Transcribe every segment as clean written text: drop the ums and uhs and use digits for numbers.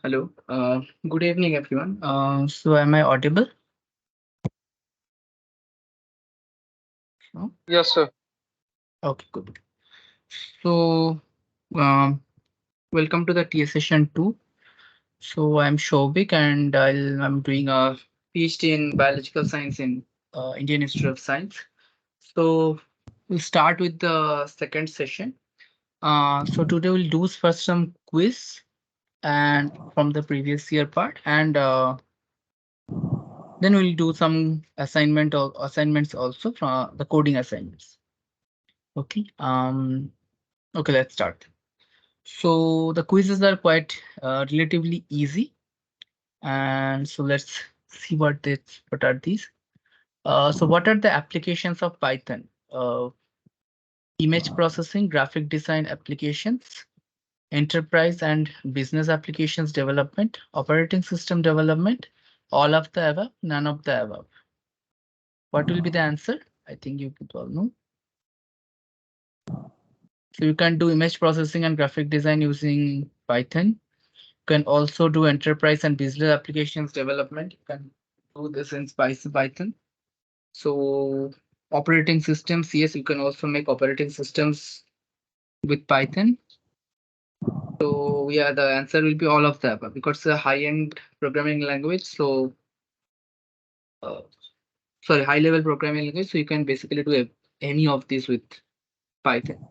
Hello. Good evening, everyone. So am I audible? No? Yes, sir. Okay, good. So, um, welcome to the TS session 2. So I'm Shobik and I'm doing a PhD in biological science in Indian Institute of Science. So we'll start with the second session. So today we'll do first some quiz and from the previous year part, and then we'll do some assignments also from the coding assignments. Okay. Okay, let's start. So the quizzes are quite relatively easy, and so let's see what are these. So what are the applications of Python? Image processing, graphic design applications, enterprise and business applications development, operating system development, all of the above, none of the above. What will be the answer? I think you could all know. So you can do image processing and graphic design using Python. You can also do enterprise and business applications development. You can do this in Python. So operating systems, yes, you can also make operating systems with Python. So yeah, the answer will be all of the above because it's a high-end programming language. So uh, sorry, high-level programming language. So you can basically do any of these with Python.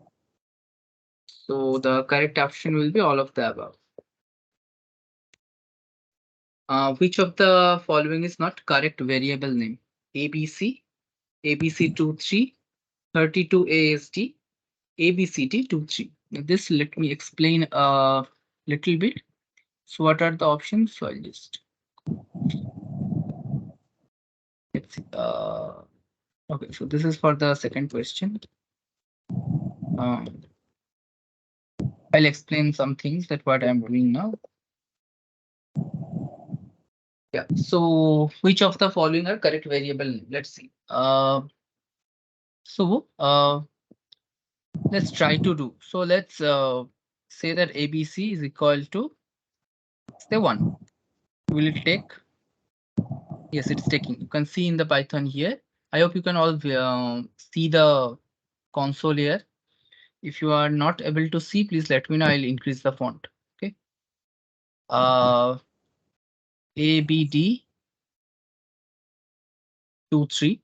So the correct option will be all of the above. Which of the following is not correct variable name? ABC, ABC23, 32ASD, ABCD23. This let me explain a little bit. So what are the options? So I'll just let's see. Okay, so this is for the second question. Um, I'll explain some things that what I'm doing now. Yeah. So which of the following are correct variable name? Let's see. So let's try to do. So let's say that ABC is equal to say 1. Will it take? Yes, it's taking. You can see in the Python here. I hope you can all see the console here. If you are not able to see, please let me know. I'll increase the font. Okay. ABD 23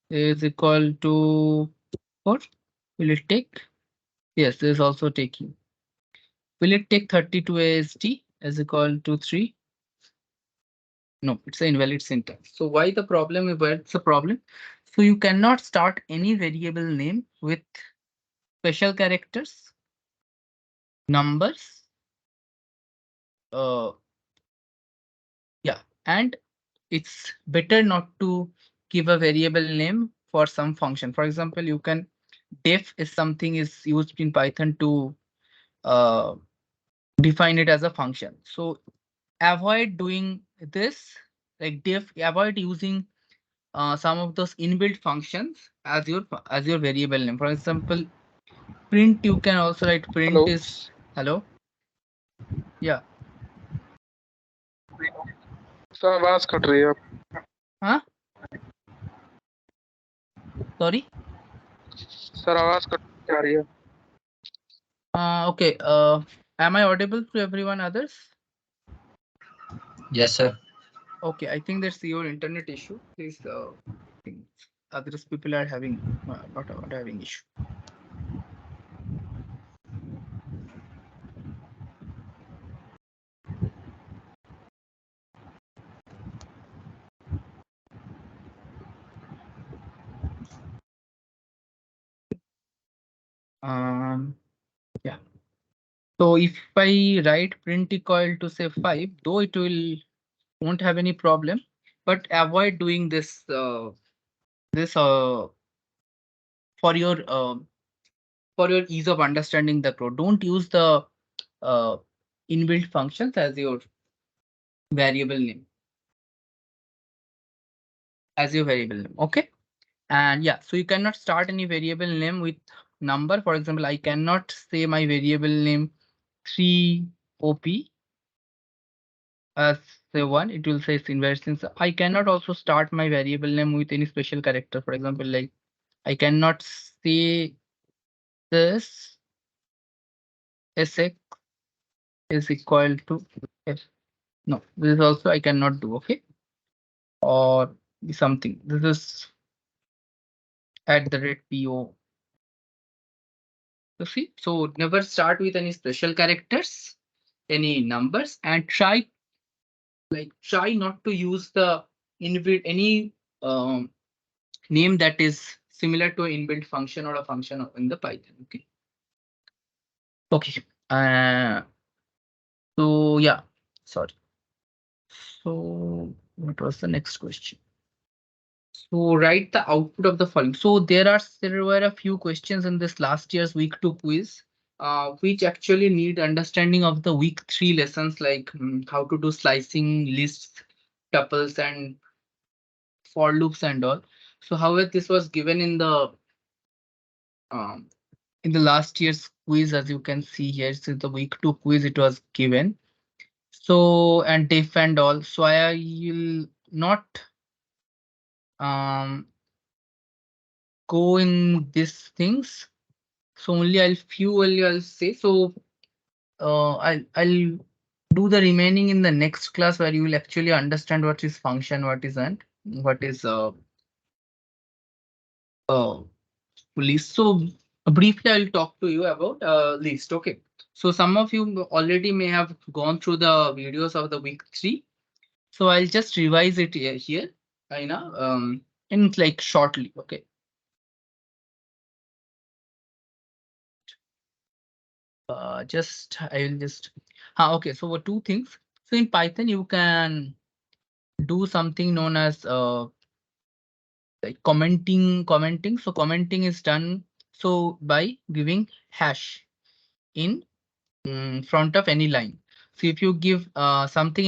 is equal to 4. Will it take? Yes, this is also taking. Will it take 32 ASD is equal to 3? No, it's an invalid syntax. So why the problem? Where it's a problem? So you cannot start any variable name with special characters, numbers, yeah, and it's better not to give a variable name for some function. For example, you can def is something is used in Python to uh, define it as a function. So avoid doing this, like def, avoid using some of those inbuilt functions as your variable name. For example, print, you can also write print Hello. is hello. Yeah. Sir आवाज cut रही है आप Huh? Sorry. Sir आवाज cut आ रही है Okay. Am I audible to everyone others? Yes, sir. Okay, I think that's your internet issue. Please, think others people are having not having issue. Yeah. So if I write print equal to say 5, though it will won't have any problem, but avoid doing this this for your for your ease of understanding the code. Don't use the uh, inbuilt functions as your variable name Okay. And yeah, so you cannot start any variable name with number. For example, I cannot say my variable name 3OP as say one, it will say it's invalid since I cannot also start my variable name with any special character. For example, like I cannot say this sx is equal to f. No, this is also I cannot do. Okay, or something. This is at the rate po. You see, so never start with any special characters, any numbers, and try not to use the inbuilt any um, name that is similar to an inbuilt function or a function in the Python. Okay. Okay. So yeah, sorry. So what was the next question? So write the output of the following. So there were a few questions in this last year's week 2 quiz, which actually need understanding of the week 3 lessons like how to do slicing, lists, tuples, and for loops and all. So however, this was given um, in the last year's quiz, as you can see here, since the week 2 quiz it was given. So and diff and all. So I will not um, go in these things. So only I'll say. So I'll do the remaining in the next class where you will actually understand what is function, what isn't, what is uh list. So briefly, I'll talk to you about list. Okay. So some of you already may have gone through the videos of the week 3. So I'll just revise it here, in like shortly. Okay. Just I will just. Okay. So two things. So in Python, you can do something known as like commenting. So commenting is done so by giving hash in front of any line. So if you give something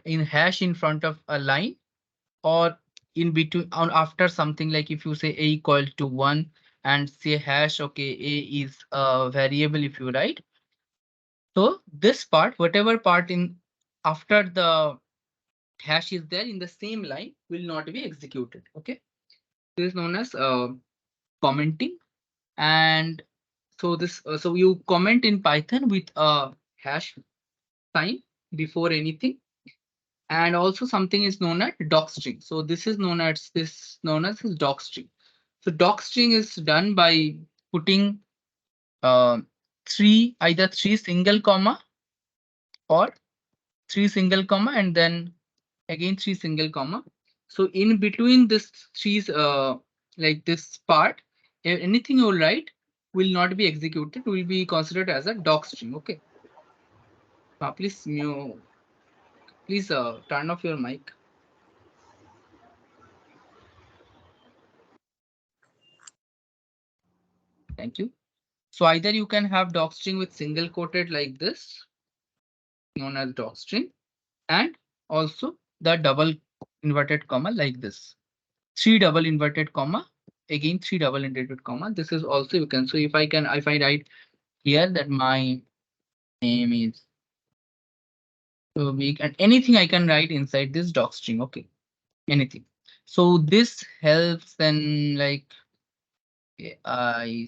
in hash in front of a line or in between on after something, like if you say a equal to 1 and say hash, okay, a is a variable if you write. So this part, whatever part in after the hash is there in the same line will not be executed. Okay. This is known as commenting. And so so you comment in Python with a hash sign before anything. And also something is known as docstring. So this is known as docstring. So docstring is done by putting uh, either three single comma or three single comma and then again three single comma. So in between this three like this part, anything you write will not be executed, will be considered as a docstring. Okay. Please turn off your mic. Thank you. So either you can have docstring with single quoted like this, known as docstring, and also the double inverted comma like this. Three double inverted comma, again three double inverted comma. This is also you can. So if I write here that my name is so big and anything I can write inside this docstring. Okay, anything. So this helps then like I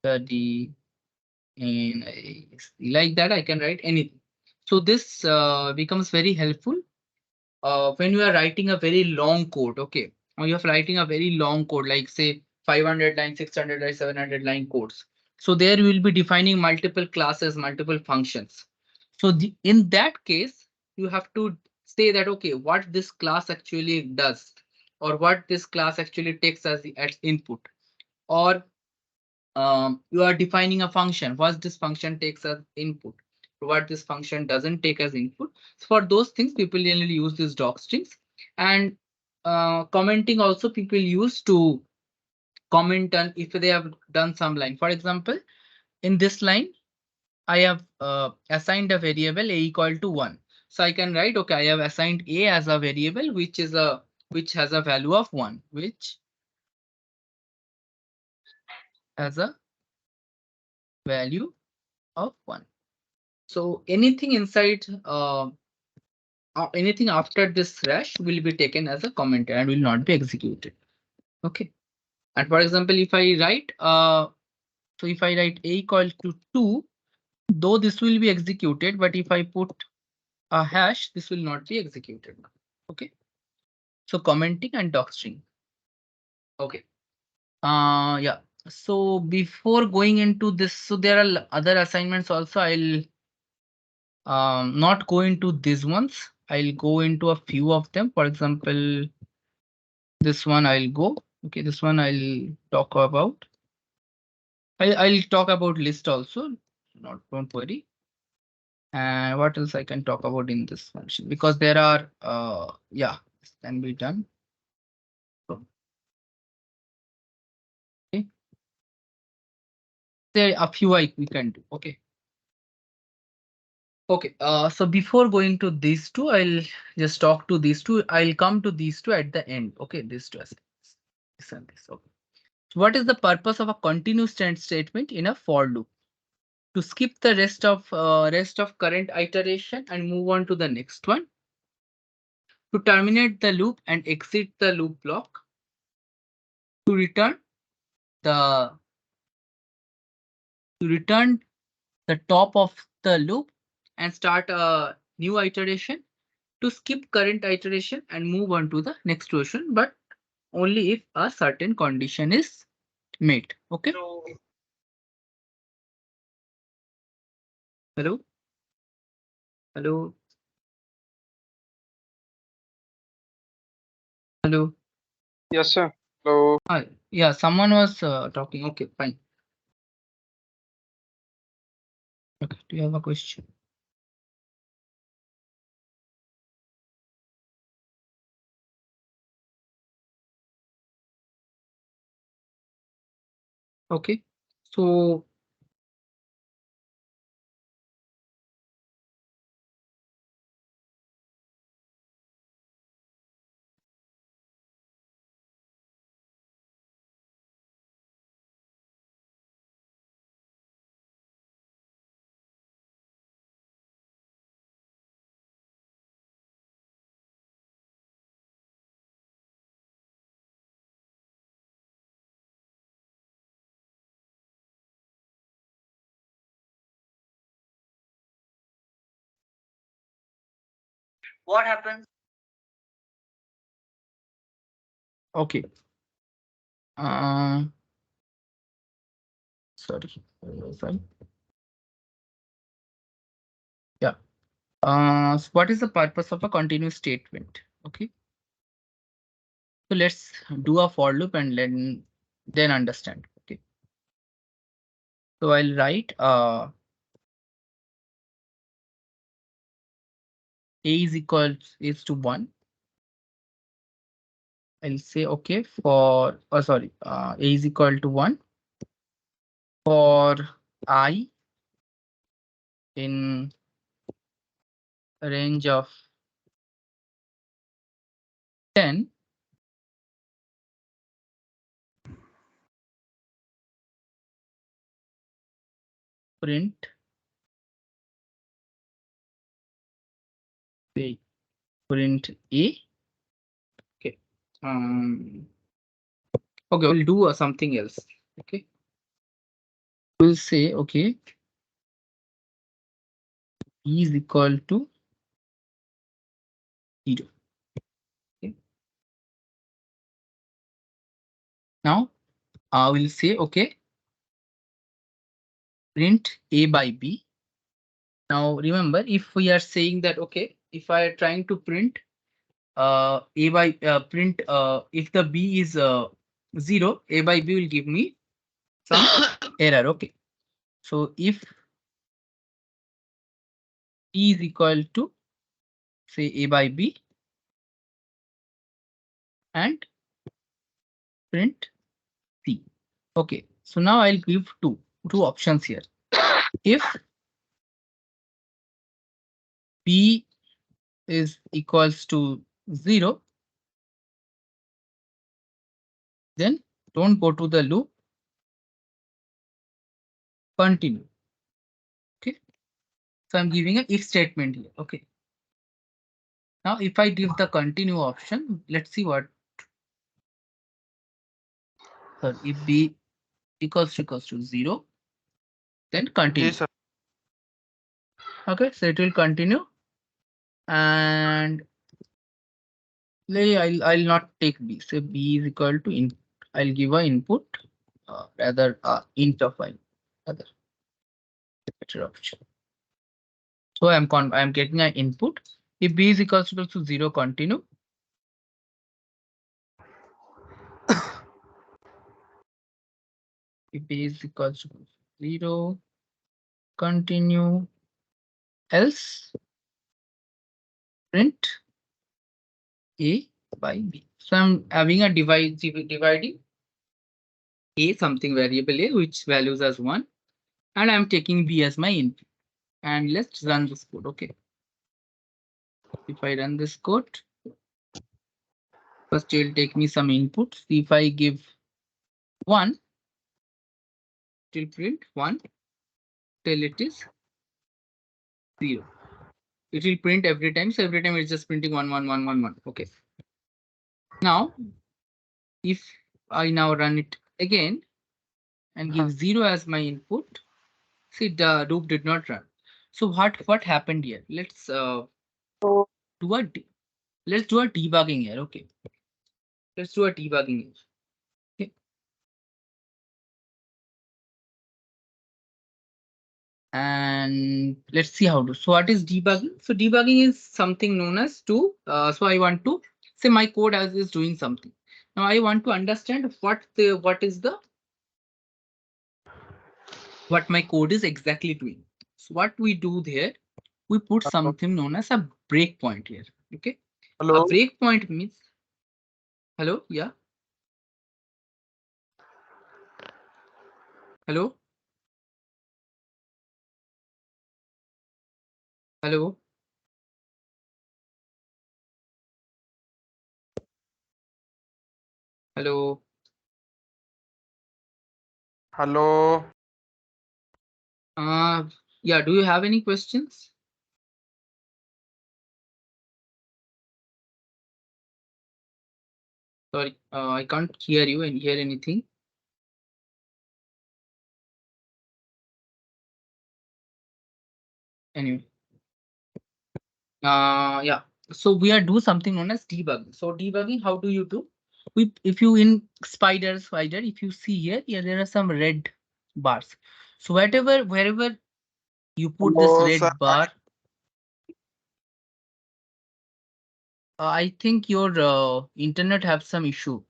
study in like that I can write anything. So this becomes very helpful when you are writing a very long code. Okay, or you're writing a very long code like say 500 line, 600 line, 700 line codes. So there you will be defining multiple classes, multiple functions. So in that case, you have to say that okay, what this class actually does, or what this class actually takes as input, or you are defining a function. What this function takes as input, what this function doesn't take as input. So for those things, people generally use these doc strings. And commenting also people use to comment on if they have done some line. For example, in this line, I have assigned a variable a equal to 1. So I can write, okay, I have assigned a as a variable which has a value of 1, which has a value of 1. So anything inside anything after this hash will be taken as a commenter and will not be executed. Okay. And for example, if I write so if I write a equal to 2, though this will be executed, but if I put a hash, this will not be executed. Okay. So commenting and docstring. Okay. Yeah. So before going into this, so there are other assignments also. I'll not go into these ones. I'll go into a few of them. For example, this one I'll go. Okay, this one I'll talk about. I'll talk about list also. Not don't worry. And what else I can talk about in this function? Because there are yeah, this can be done. So, okay. There are a few we can do. Okay. Okay. So before going to these two, I'll just talk to these two. I'll come to these two at the end. Okay, these two assignments. This and this. Okay. So what is the purpose of a continuous statement in a for loop? To skip the rest of current iteration and move on to the next one. To terminate the loop and exit the loop block. To return the top of the loop and start a new iteration. To skip current iteration and move on to the next version, but only if a certain condition is met. Okay. Hello. Hello. Hello. Yes, sir. Hello. Yeah, someone was talking. Okay, fine. Okay, do you have a question? Okay, so what happens? Okay. Uh, sorry. Sorry. Yeah. So what is the purpose of a continuous statement? Okay. So let's do a for loop and then understand. Okay. So I'll write a is to 1. I'll say okay for sorry, a is equal to 1 for I in a range of 10. Print a print a. Okay. Okay, we'll do something else. Okay. We'll say okay, e is equal to 0. Okay. Now we'll say okay, print a by b. Now remember, if we are saying that okay, if I are trying to print a by print if the b is 0, a by b will give me some error. Okay. So if e is equal to say a by b and print c. Okay. So now I'll give two options here. If b is equals to 0, then don't go to the loop, continue. Okay. So I'm giving an if statement here. Okay. Now, if I give the continue option, let's see what. So if b equals to 0, then continue. Yes, sir. Okay, so it will continue, and I'll not take b. So b is equal to in. I'll give a input, rather int of I. Other better option. So I'm getting an input. If b is equals to 0, continue. If b is equals to 0, continue. Else print a by b. So I'm having a dividing a something variable a which values as 1, and I'm taking b as my input. And let's run this code. Okay. If I run this code, first it will take me some inputs. If I give 1, it will print 1 till it is 0. It will print every time. So every time it's just printing 1, 1, 1, 1, 1. Okay. Now, if I now run it again and give 0 as my input, see the loop did not run. So what happened here? Let's do a let's do a debugging here. Okay. Let's do a debugging here. Okay. And let's see how to. So what is debugging? So debugging is something known as to. So I want to say my code as is doing something. Now I want to understand what my code is exactly doing. So what we do there, we put something known as a breakpoint here. Okay. A Hello. breakpoint means hello. Yeah. Hello. Hello. Hello. Hello. Yeah. Do you have any questions? Sorry, I can't hear you and hear anything. Anyway, yeah. So we are do something known as debugging. So debugging, how do you do? If you in spider, if you see here, there are some red bars. So wherever you put this Hello, sir. red bar, I think your internet have some issue.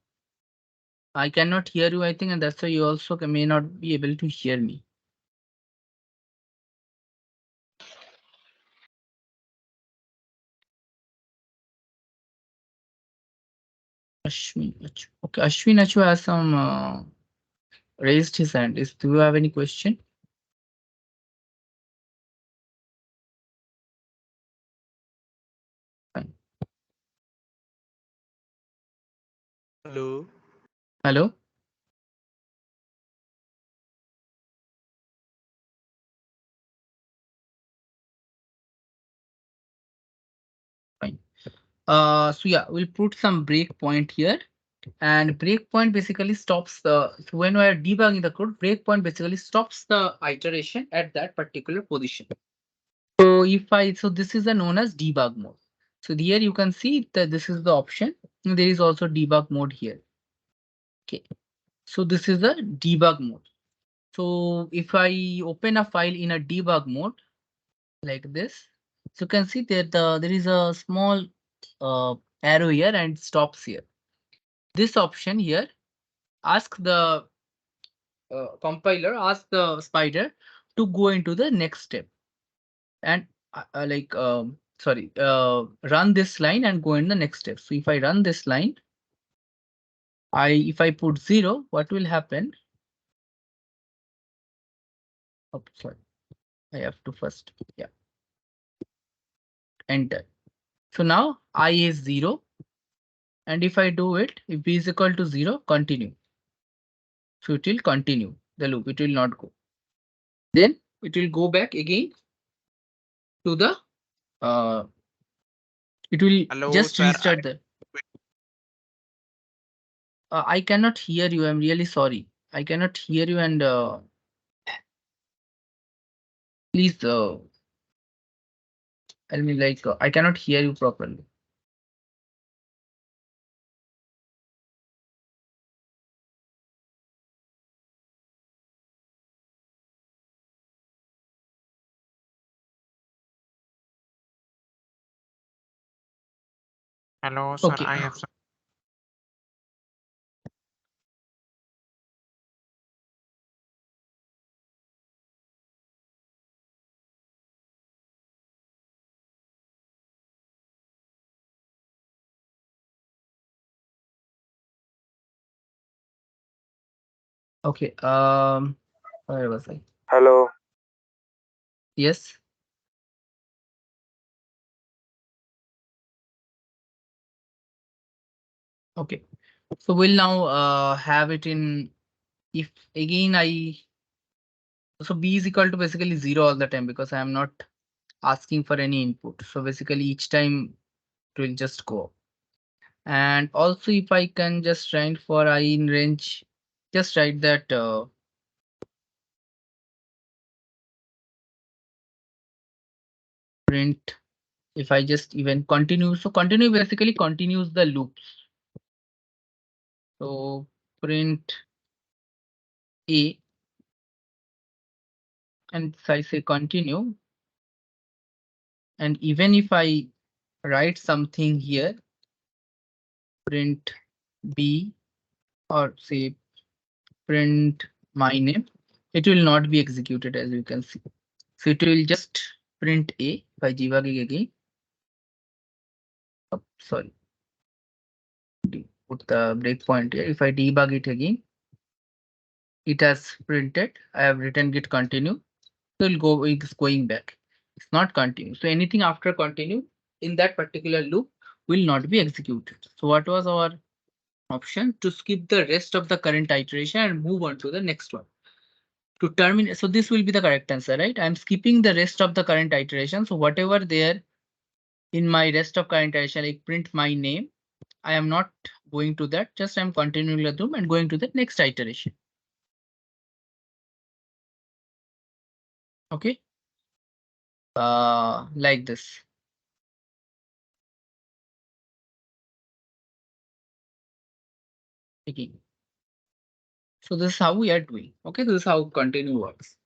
I cannot hear you, I think, and that's why you also may not be able to hear me. Ashwin, okay, Ashwin Achu has some raised his hand. Do you have any question? Fine. Hello. Hello. Fine. So yeah, we'll put some breakpoint here, and breakpoint basically stops the. So when we are debugging the code, breakpoint basically stops the iteration at that particular position. So so this is a known as debug mode. So here you can see that this is the option. There is also debug mode here. Okay. So this is the debug mode. So if I open a file in a debug mode like this, so you can see that there is a small arrow here and it stops here. This option here, ask the compiler, ask the spider to go into the next step and run this line and go in the next step. So if I run this line, if I put 0, what will happen? Oh, sorry, I have to first, yeah, enter. So now I is 0. And if I do it, if b is equal to 0, continue. So it will continue the loop. It will not go. Then it will go back again to the It will Hello, just sir. restart the. I cannot hear you. I'm really sorry. I cannot hear you, and please tell me, like, I cannot hear you properly. Hello, sir. Okay. I have some. Okay. Where was I? Hello. Yes. Okay. So we'll now have it in, if again so B is equal to basically 0 all the time because I am not asking for any input. So basically each time it will just go. And also if I can just write for I in range, just write that print, if I just even continue. So continue basically continues the loops. So print A, and if I say continue, and even if I write something here, print B, or say print my name, it will not be executed, as you can see. So it will just print A by debugging again. Oh, sorry, put the breakpoint here. If I debug it again, it has printed. I have written git continue. So it'll go, it's going back. It's not continue. So anything after continue in that particular loop will not be executed. So what was our option? To skip the rest of the current iteration and move on to the next one. To terminate, so this will be the correct answer, right? I'm skipping the rest of the current iteration. So whatever there in my rest of current iteration, like print my name, I am not going to that. Just I'm continuing the loop and going to the next iteration. Okay. Like this. Again. So this is how we are doing. Okay, this is how continue works.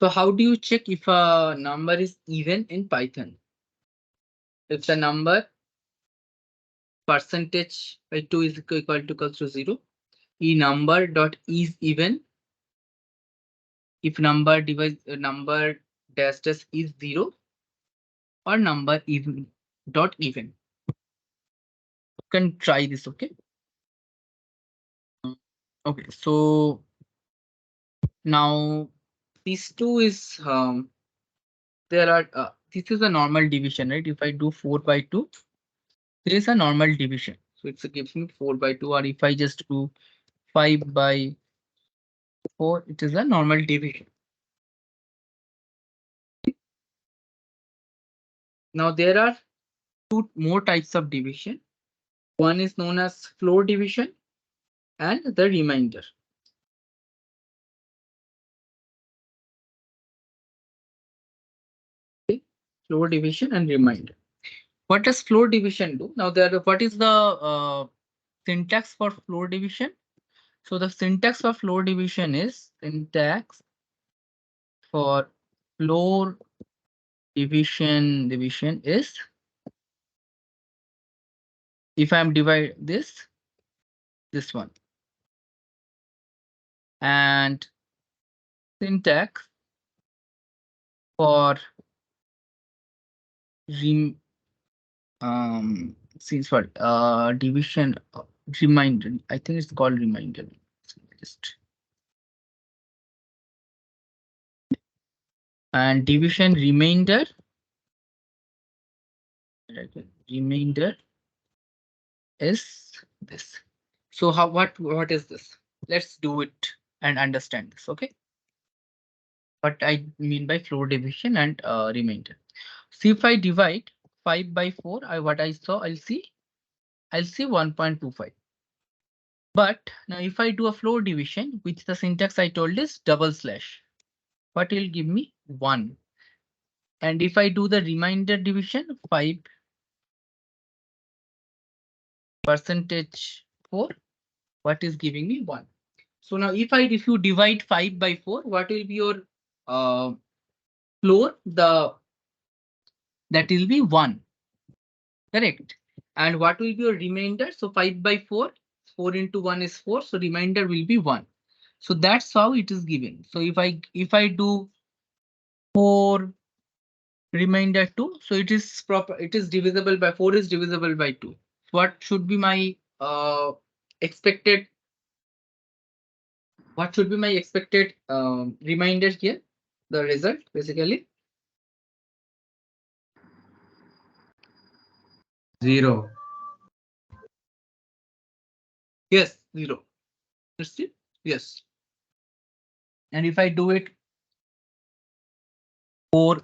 So how do you check if a number is even in Python? If the number percentage by 2 is equals to 0, e number dot is even, if number device number dash dash is 0, or number even dot even. You can try this, okay? Okay, so now these two is there are this is a normal division, right? If I do 4 by 2, there is a normal division. So it gives me 4 by 2, or if I just do 5 by 4, it is a normal division. Now there are two more types of division. One is known as floor division and the remainder. Okay. Floor division and remainder. What does floor division do? Now there, what is the syntax for floor division? So the syntax for floor division is syntax for floor division is, if I'm divide this one, and syntax for rem since what division reminder, I think it's called reminder. Just, and division remainder, remainder is this. So how, what is this? Let's do it and understand this. Okay. what I mean by floor division and remainder. So if I divide 5 by 4, what I saw, I'll see 1.25. But now if I do a floor division, which the syntax I told is double slash, what will give me 1. And if I do the remainder division, 5 percentage 4, what is giving me 1. So now if you divide 5 by 4, what will be your floor? That will be 1. Correct. And what will be your remainder? So 5 by 4, 4 into 1 is 4. So remainder will be 1. So that's how it is given. So if I do 4 remainder 2, so it is proper, it is divisible by 4 is divisible by 2. What should be my expected? What should be my expected remainder here? The result basically 0. Yes, 0. Let's see. Yes. And if I do it 4,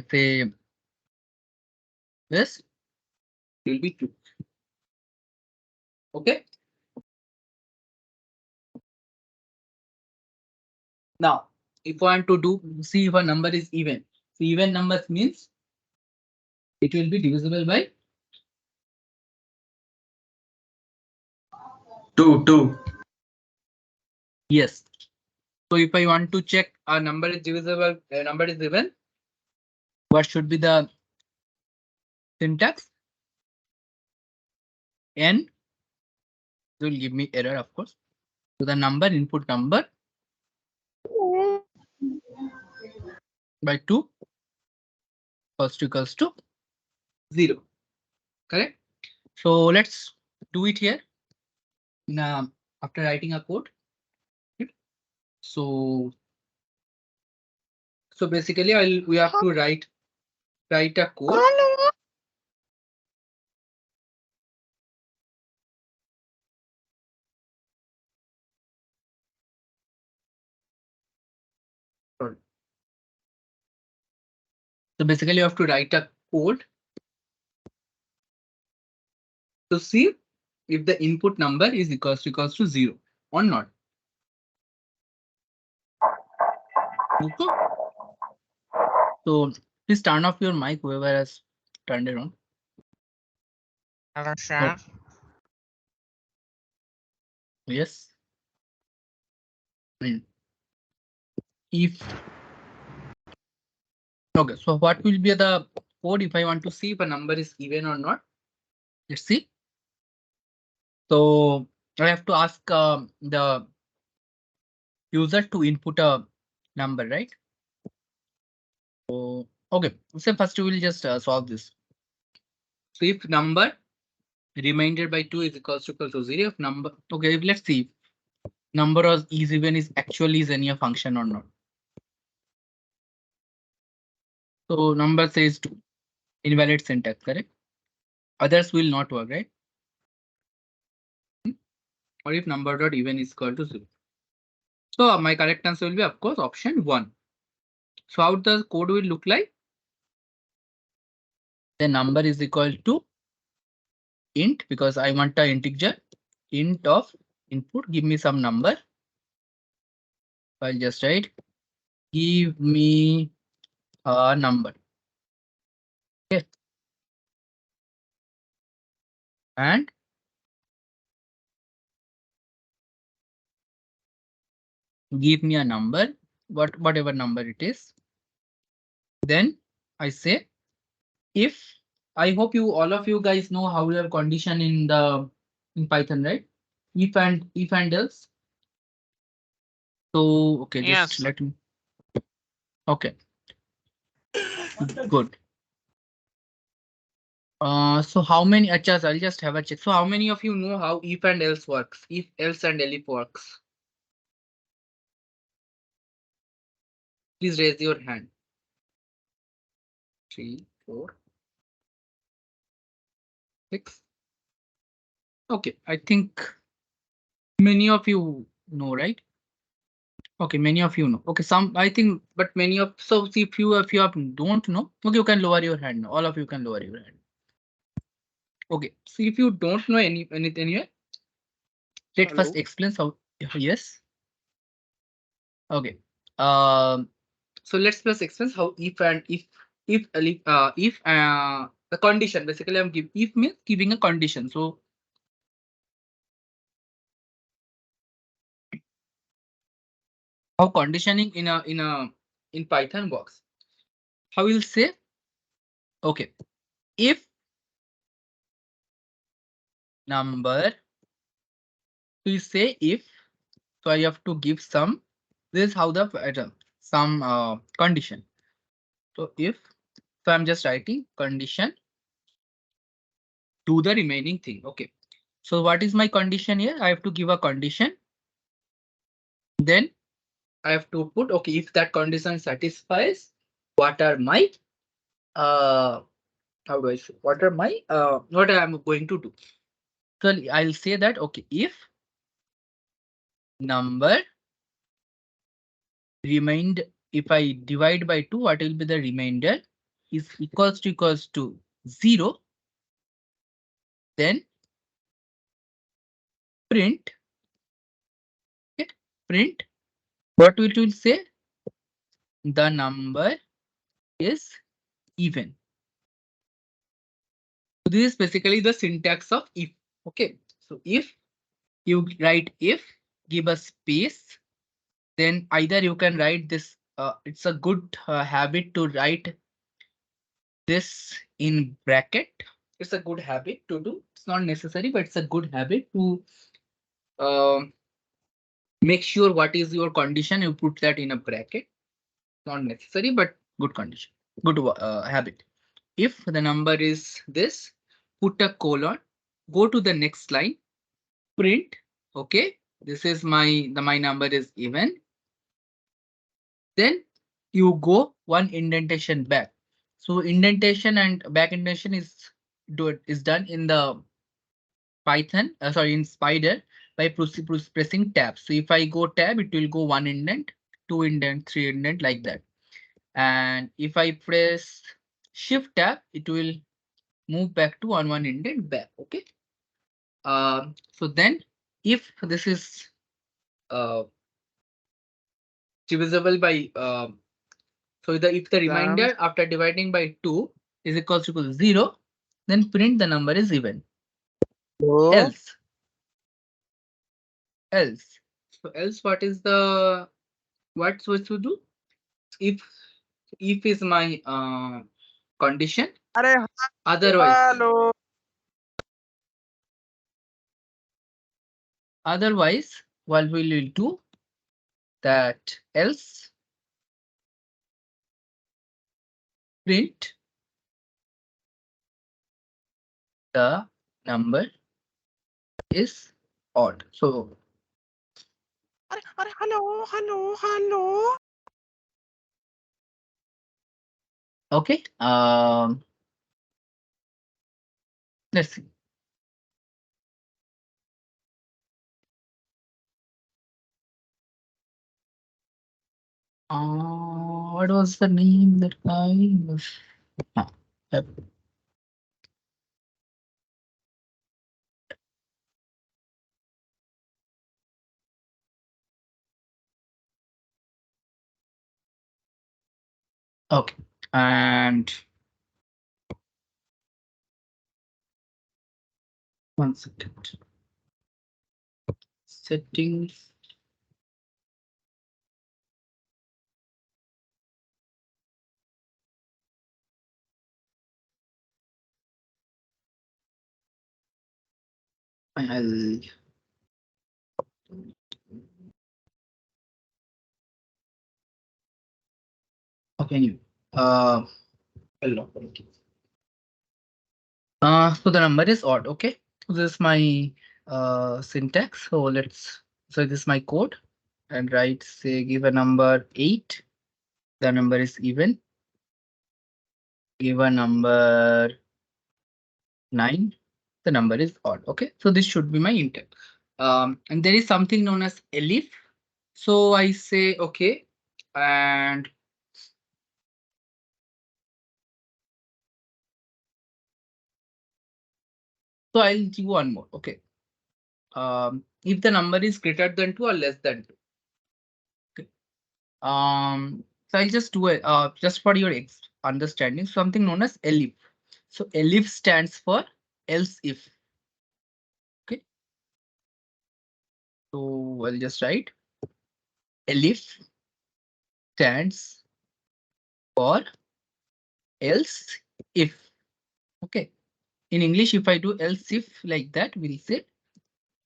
say this, it will be 2. Okay. Now, if I want to see if a number is even. So even numbers means it will be divisible by 2. Yes. So if I want to check a number is divisible, a number is even, what should be the syntax? N will give me error, of course. So the number, input number by 2 first equals to 0. Correct. So let's do it here. Now, after writing a code. So basically we have to write a code. So basically you have to write a code to see if the input number is equals to 0 or not. Okay. So please turn off your mic, whoever has turned it on. Hello, sir. Yes. If okay, so what will be the code if I want to see if a number is even or not? Let's see. So I have to ask the user to input a number, right? So okay, so first we will just solve this. So if number remainder by 2 is equal to 0, if number okay, let's see if number is even is actually is any a function or not. So number says 2, invalid syntax, correct? Others will not work, right? Or if number dot even is equal to 0. So my correct answer will be, of course, option 1. So how the code will look like? The number is equal to int, because I want an integer, int of input, give me some number. I'll just write, give me a number. Okay. And give me a number, whatever number it is. Then I say if, I hope all of you guys know how you have condition in Python, right? If and else. So okay, just Yes. let me. Okay, good. So how many achas? I'll just have a check. So how many of you know how if and else works? If else and elif works? Please raise your hand. 3, 4, 6. Okay, I think many of you know, right? Okay, many of you know. Okay, some I think, but many of so see if you don't know, okay, you can lower your hand now. All of you can lower your hand. Okay, so if you don't know anything here, let's Hello. first explain how. Yes. Okay. Um. So let's first explain how if the condition basically I'm give if means giving a condition. So how conditioning in Python works. How we'll say okay if number we say if so I have to give some this is how the some condition. So if so I'm just writing condition do the remaining thing. Okay. So what is my condition here? I have to give a condition. Then I have to put okay if that condition satisfies what are my how do I say what are my what I am going to do. So I'll say that okay if number remind if I divide by 2 what will be the remainder is equals to 0 then print okay, print what it will say the number is even. So this is basically the syntax of if. Okay, so if you write if give a space then either you can write this it's a good habit to write this in bracket. It's a good habit to do. It's not necessary but it's a good habit to um, make sure what is your condition you put that in a bracket. Not necessary but good condition good habit. If the number is this put a colon go to the next line print okay this is my number is even then you go one indentation back. So indentation and back indentation is done in the Python, sorry, in Spider by pressing tab. So if I go tab, it will go one indent, two indent, three indent like that. And if I press shift tab, it will move back to one indent back. Okay. So then if this is uh, divisible by so if the Then remainder after dividing by 2 is equals to 0, then print the number is even. oh, Else, else. So else what is the what's supposed to do? If if is my condition. अरे Otherwise, hello. otherwise, what we will do that else print the number is odd. So अरे hello hello hello okay, let's see. What was the name that guy was? Ah, yep. Okay, and one second. Settings. I'll okay. Anyway, hello. So the number is odd. Okay, so this is my syntax. So let's so this is my code and write say give a number 8. The number is even. Give a number 9. The number is odd. Okay, so this should be my intent. And there is something known as elif. So I say okay, and so I'll give one more. Okay. If the number is greater than 2 or less than 2. Okay. So I'll just do it just for your understanding, something known as ELIF. So ELIF stands for else if. Okay. So I'll just write ELIF stands for else if. Okay. In English, if I do else if like that, we'll say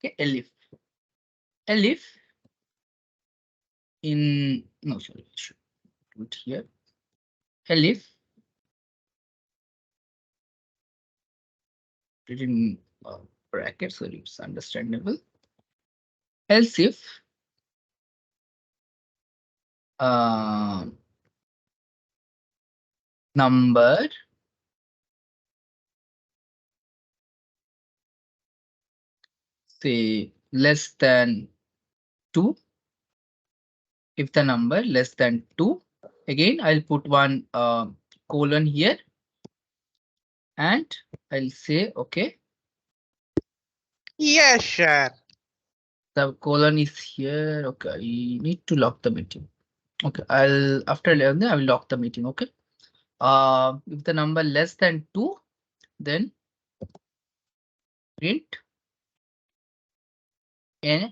okay, ELIF. ELIF in no sorry, I should do it here. ELIF written in brackets, so it's understandable. Else if number say less than 2. If the number less than 2, again I'll put one colon here and I'll say okay, Yes, sir. the colon is here. Okay, I need to lock the meeting. Okay, I'll after 11 I will lock the meeting. Okay. If the number less than 2, then print and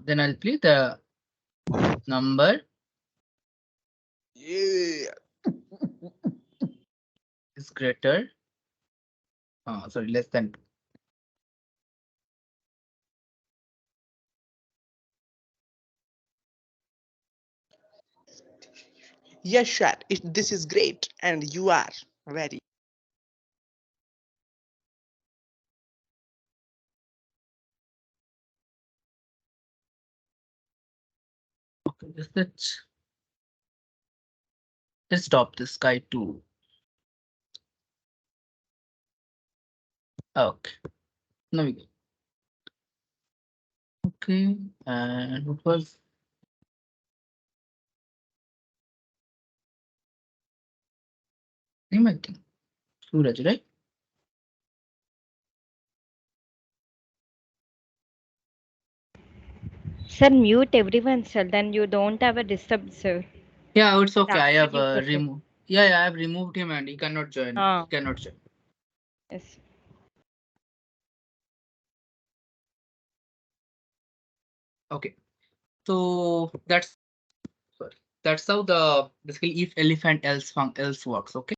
then I'll play the number Yeah. is greater. Sorry, less than 2. Yes, sir. This is great, and you are very. Okay, let's stop this guy too. Okay, now we go. Okay, and what was name? I think Suraj, right? Sir, mute everyone, sir. Then you don't have a disturb, sir. Yeah, it's okay. I After have you proceed. removed. Yeah, I have removed him and he cannot join. He cannot join. Yes. Okay, so that's sorry. That's how the basically if elephant else works. Okay.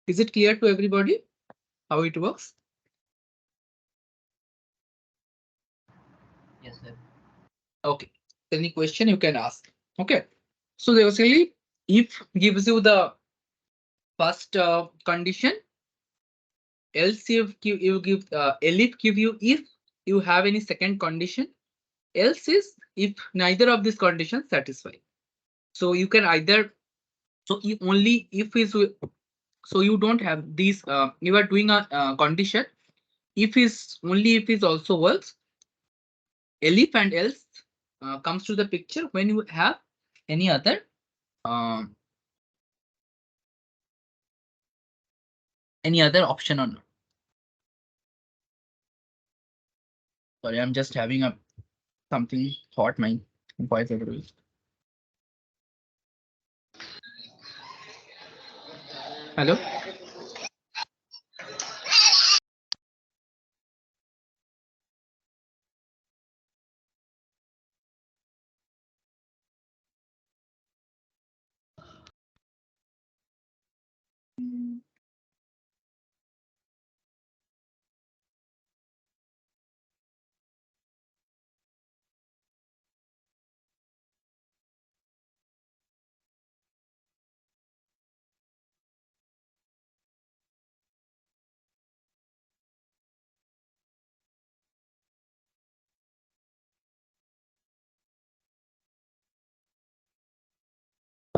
Is it clear to everybody how it works? Yes, sir. Okay. Any question you can ask. Okay. So basically, if gives you the first condition, else if you give elif give you if you have any second condition, else is if neither of these conditions satisfy. So you can either so you only if is so you don't have these you are doing a condition if is only if is also works, elif and else comes to the picture when you have any other um, option or not. Sorry, I'm just having a something thought my voice otherwise. Hello.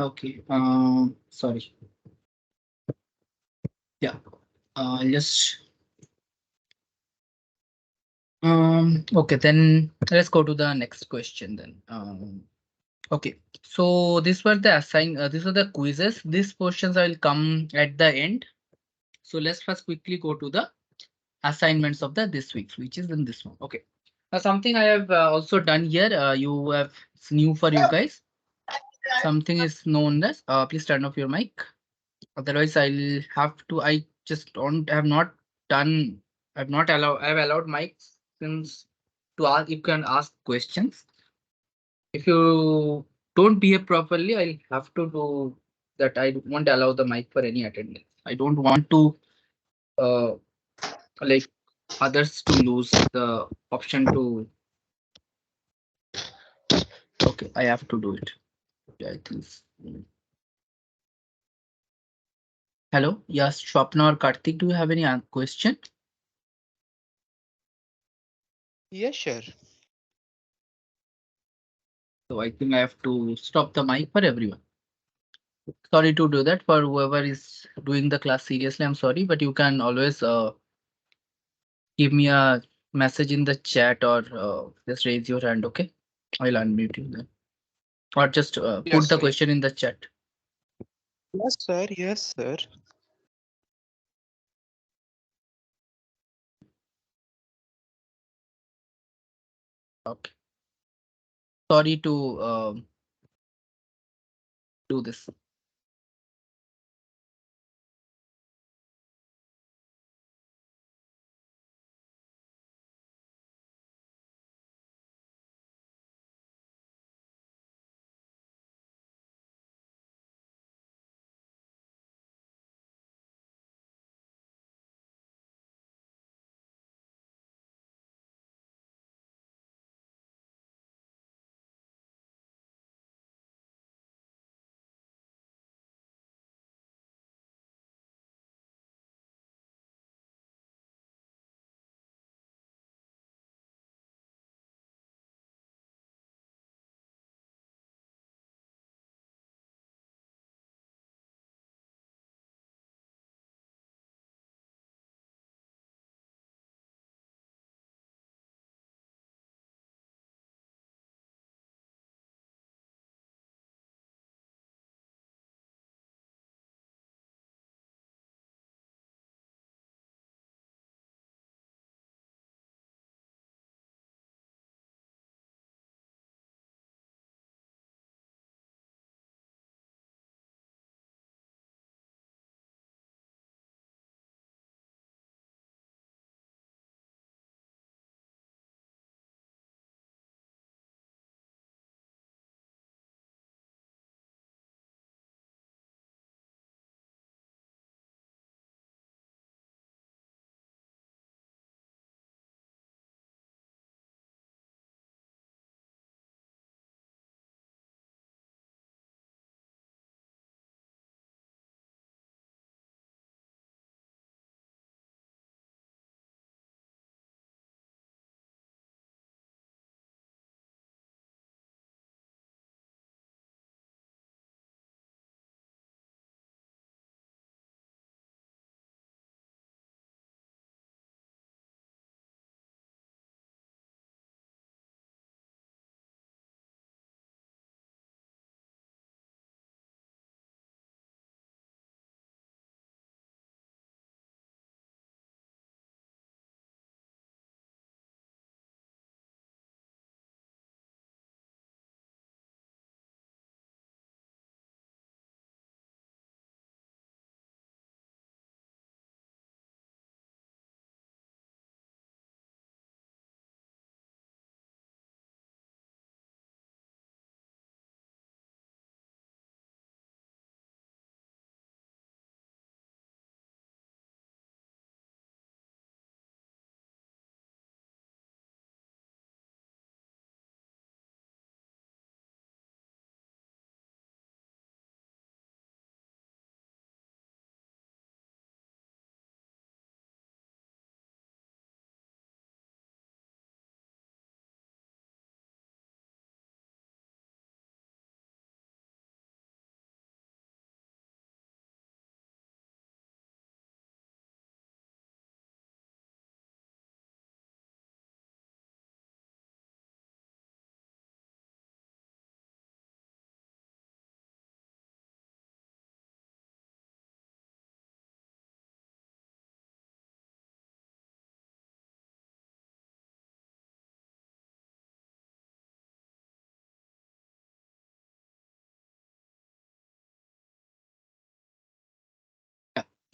Okay. Sorry. Yeah. Just okay, then let's go to the next question then. Okay. So these were the quizzes. These questions will come at the end. So let's first quickly go to the assignments of the this week, which is in this one. Okay. Now something I have also done here. You have it's new for you guys. Something is known as. Please turn off your mic. Otherwise, I'll have to. I just don't have not done. I've not allowed. I've allowed mics since to ask. You can ask questions. If you don't behave properly, I'll have to do that. I won't allow the mic for any attendance. I don't want to uh like others to lose the option to. Okay, I have to do it. Yeah, I think. Hello, yes, Swapna or Karthik, do you have any question? Yeah, sure. So I think I have to stop the mic for everyone. Sorry to do that for whoever is doing the class seriously. I'm sorry, but you can always give me a message in the chat or just raise your hand. Okay, I'll unmute you then, or just Yes, put the sir. question in the chat. Yes, sir. Yes, sir. Okay, sorry to do this.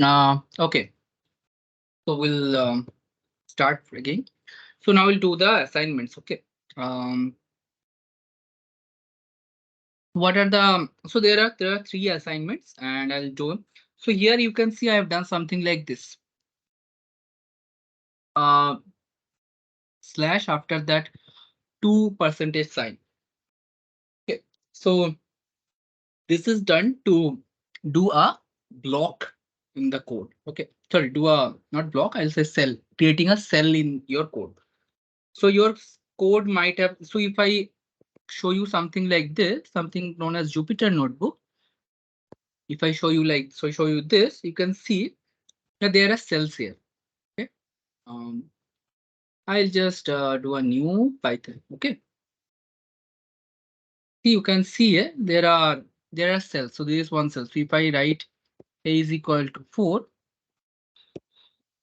Okay, so we'll start again. So now we'll do the assignments. Okay. Um, what are the so there are three assignments and I'll do them. So here you can see I have done something like this. Slash after that 2% sign. Okay. So this is done to do a block in the code. Okay. Sorry, do a not block, I'll say cell, creating a cell in your code. So your code might have, so if I show you something like this, something known as Jupyter notebook. If I show you like, so show you this, you can see that there are cells here. Okay. Um, I'll just do a new Python. Okay. See, you can see here, there are cells. So there is one cell. So if I write a is equal to 4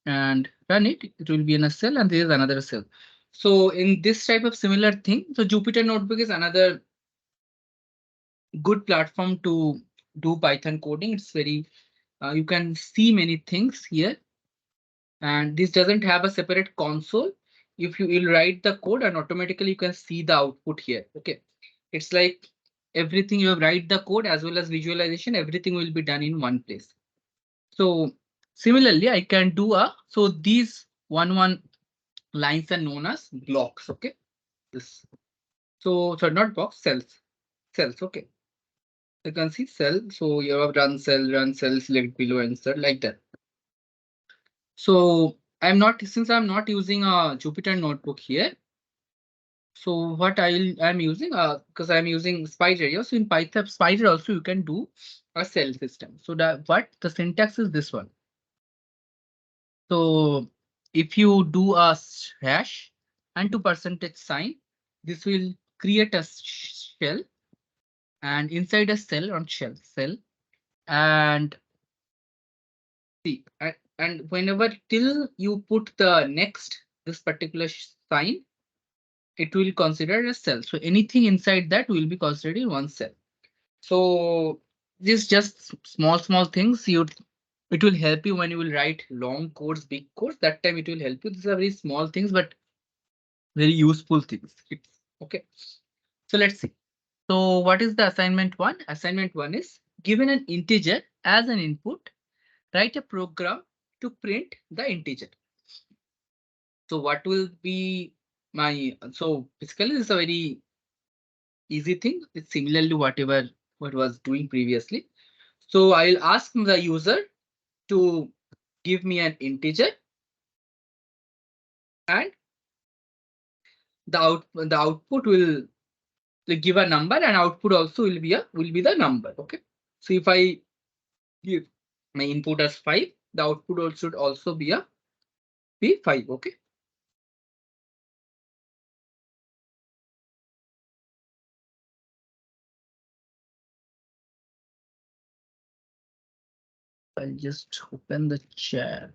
and run it, it will be in a cell and there is another cell. So in this type of similar thing, so Jupyter Notebook is another good platform to do Python coding. It's very, you can see many things here. And this doesn't have a separate console. If you will write the code and automatically you can see the output here. Okay. It's like everything you write the code as well as visualization, everything will be done in one place. So similarly, I can do so these one lines are known as blocks. Okay. This, so not box, cells. Okay. You can see cell. So you have run cell, select below, insert like that. So since I'm not using a Jupyter notebook here. So what I'm using, because I'm using Spider. Yeah, so in Python, Spider also you can do a cell system. So what the syntax is this one. So if you do a hash and 2% sign, this will create a shell and inside a cell on cell and see and whenever till you put the next this particular sign, it will consider a cell. So anything inside that will be considered in one cell. So this just small things it will help you when you will write long codes, big codes. That time it will help you. These are very small things, but very useful things. Okay. So let's see. So what is the assignment one? Assignment one is given an integer as an input, write a program to print the integer. So what will be so basically this is a very easy thing. It's similar to what was doing previously. So I'll ask the user to give me an integer and the output will give a number and output also will be the number. Okay. So if I give my input as 5, the output should also be 5. Okay. I'll just open the chat.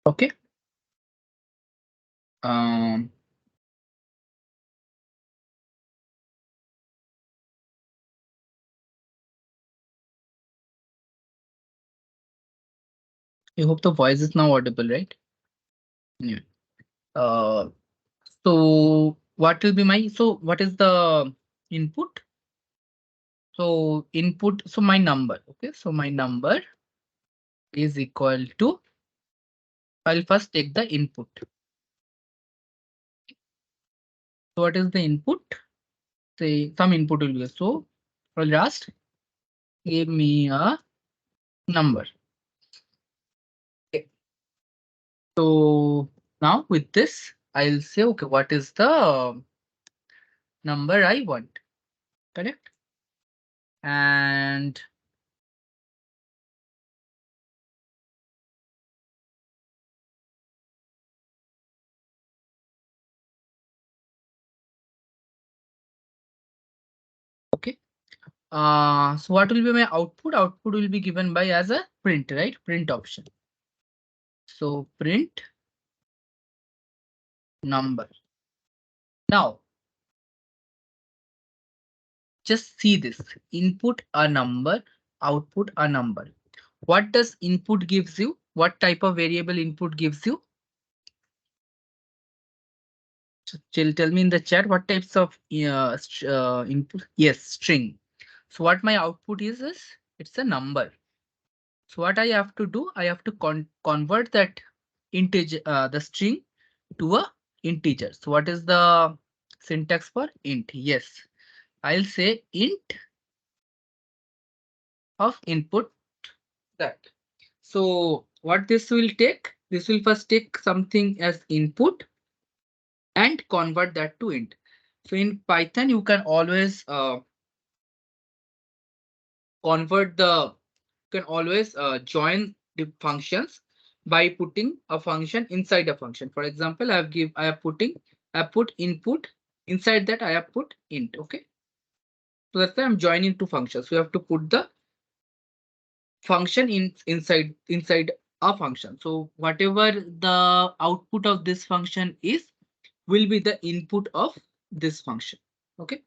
Okay. Um, I hope the voice is now audible, right? Yeah. Uh, so what will be what is the input? So input, so my number, okay. So my number is equal to, I'll first take the input. So what is the input? Say some input will be, so I'll just give me a number. Okay. So now with this, I'll say, okay, what is the number I want? Correct. And okay. So what will be my output? Output will be given by as a print, right? Print option. So print number. Now, Just see this. Input a number, output a number. What does input gives you? What type of variable input gives you? So tell me in the chat what types of input. Yes, string. So what my output is it's a number. So what I have to do, I have to convert that integer, the string to a integer. So what is the syntax for int? Yes, I'll say int of input that. So what this will take? This will first take something as input and convert that to int. So in Python, you can always convert the can always join the functions by putting a function inside a function. For example, I have put input inside that I have put int. Okay, so that's why I'm joining two functions. We have to put the function inside a function. So whatever the output of this function is will be the input of this function. Okay.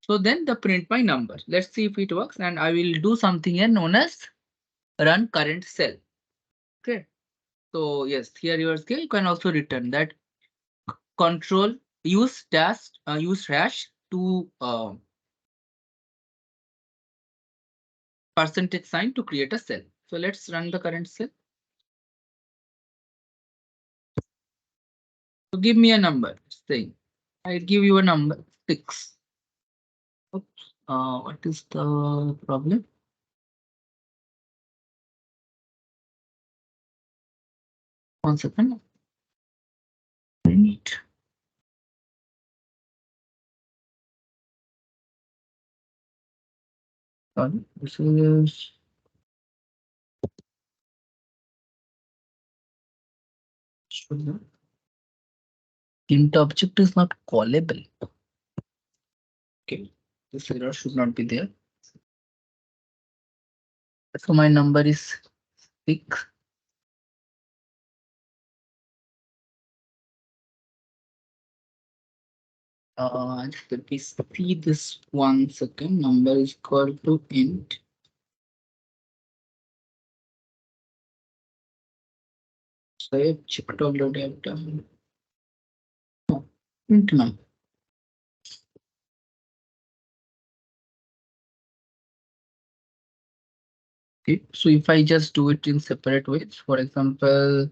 So then the print my number. Let's see if it works, and I will do something here known as run current cell. Okay. So yes, here you can also return that control use hash to percentage sign to create a cell. So let's run the current cell. So give me a number. Say I give you a number 6. Oops. What is the problem? One second. Print. Sorry, this is int object is not callable. Okay, this error should not be there. So my number is 6. Let me see this 1 second. Number is equal to int. So I have checked already. I've done. Oh, int number. Okay, so if I just do it in separate ways, for example,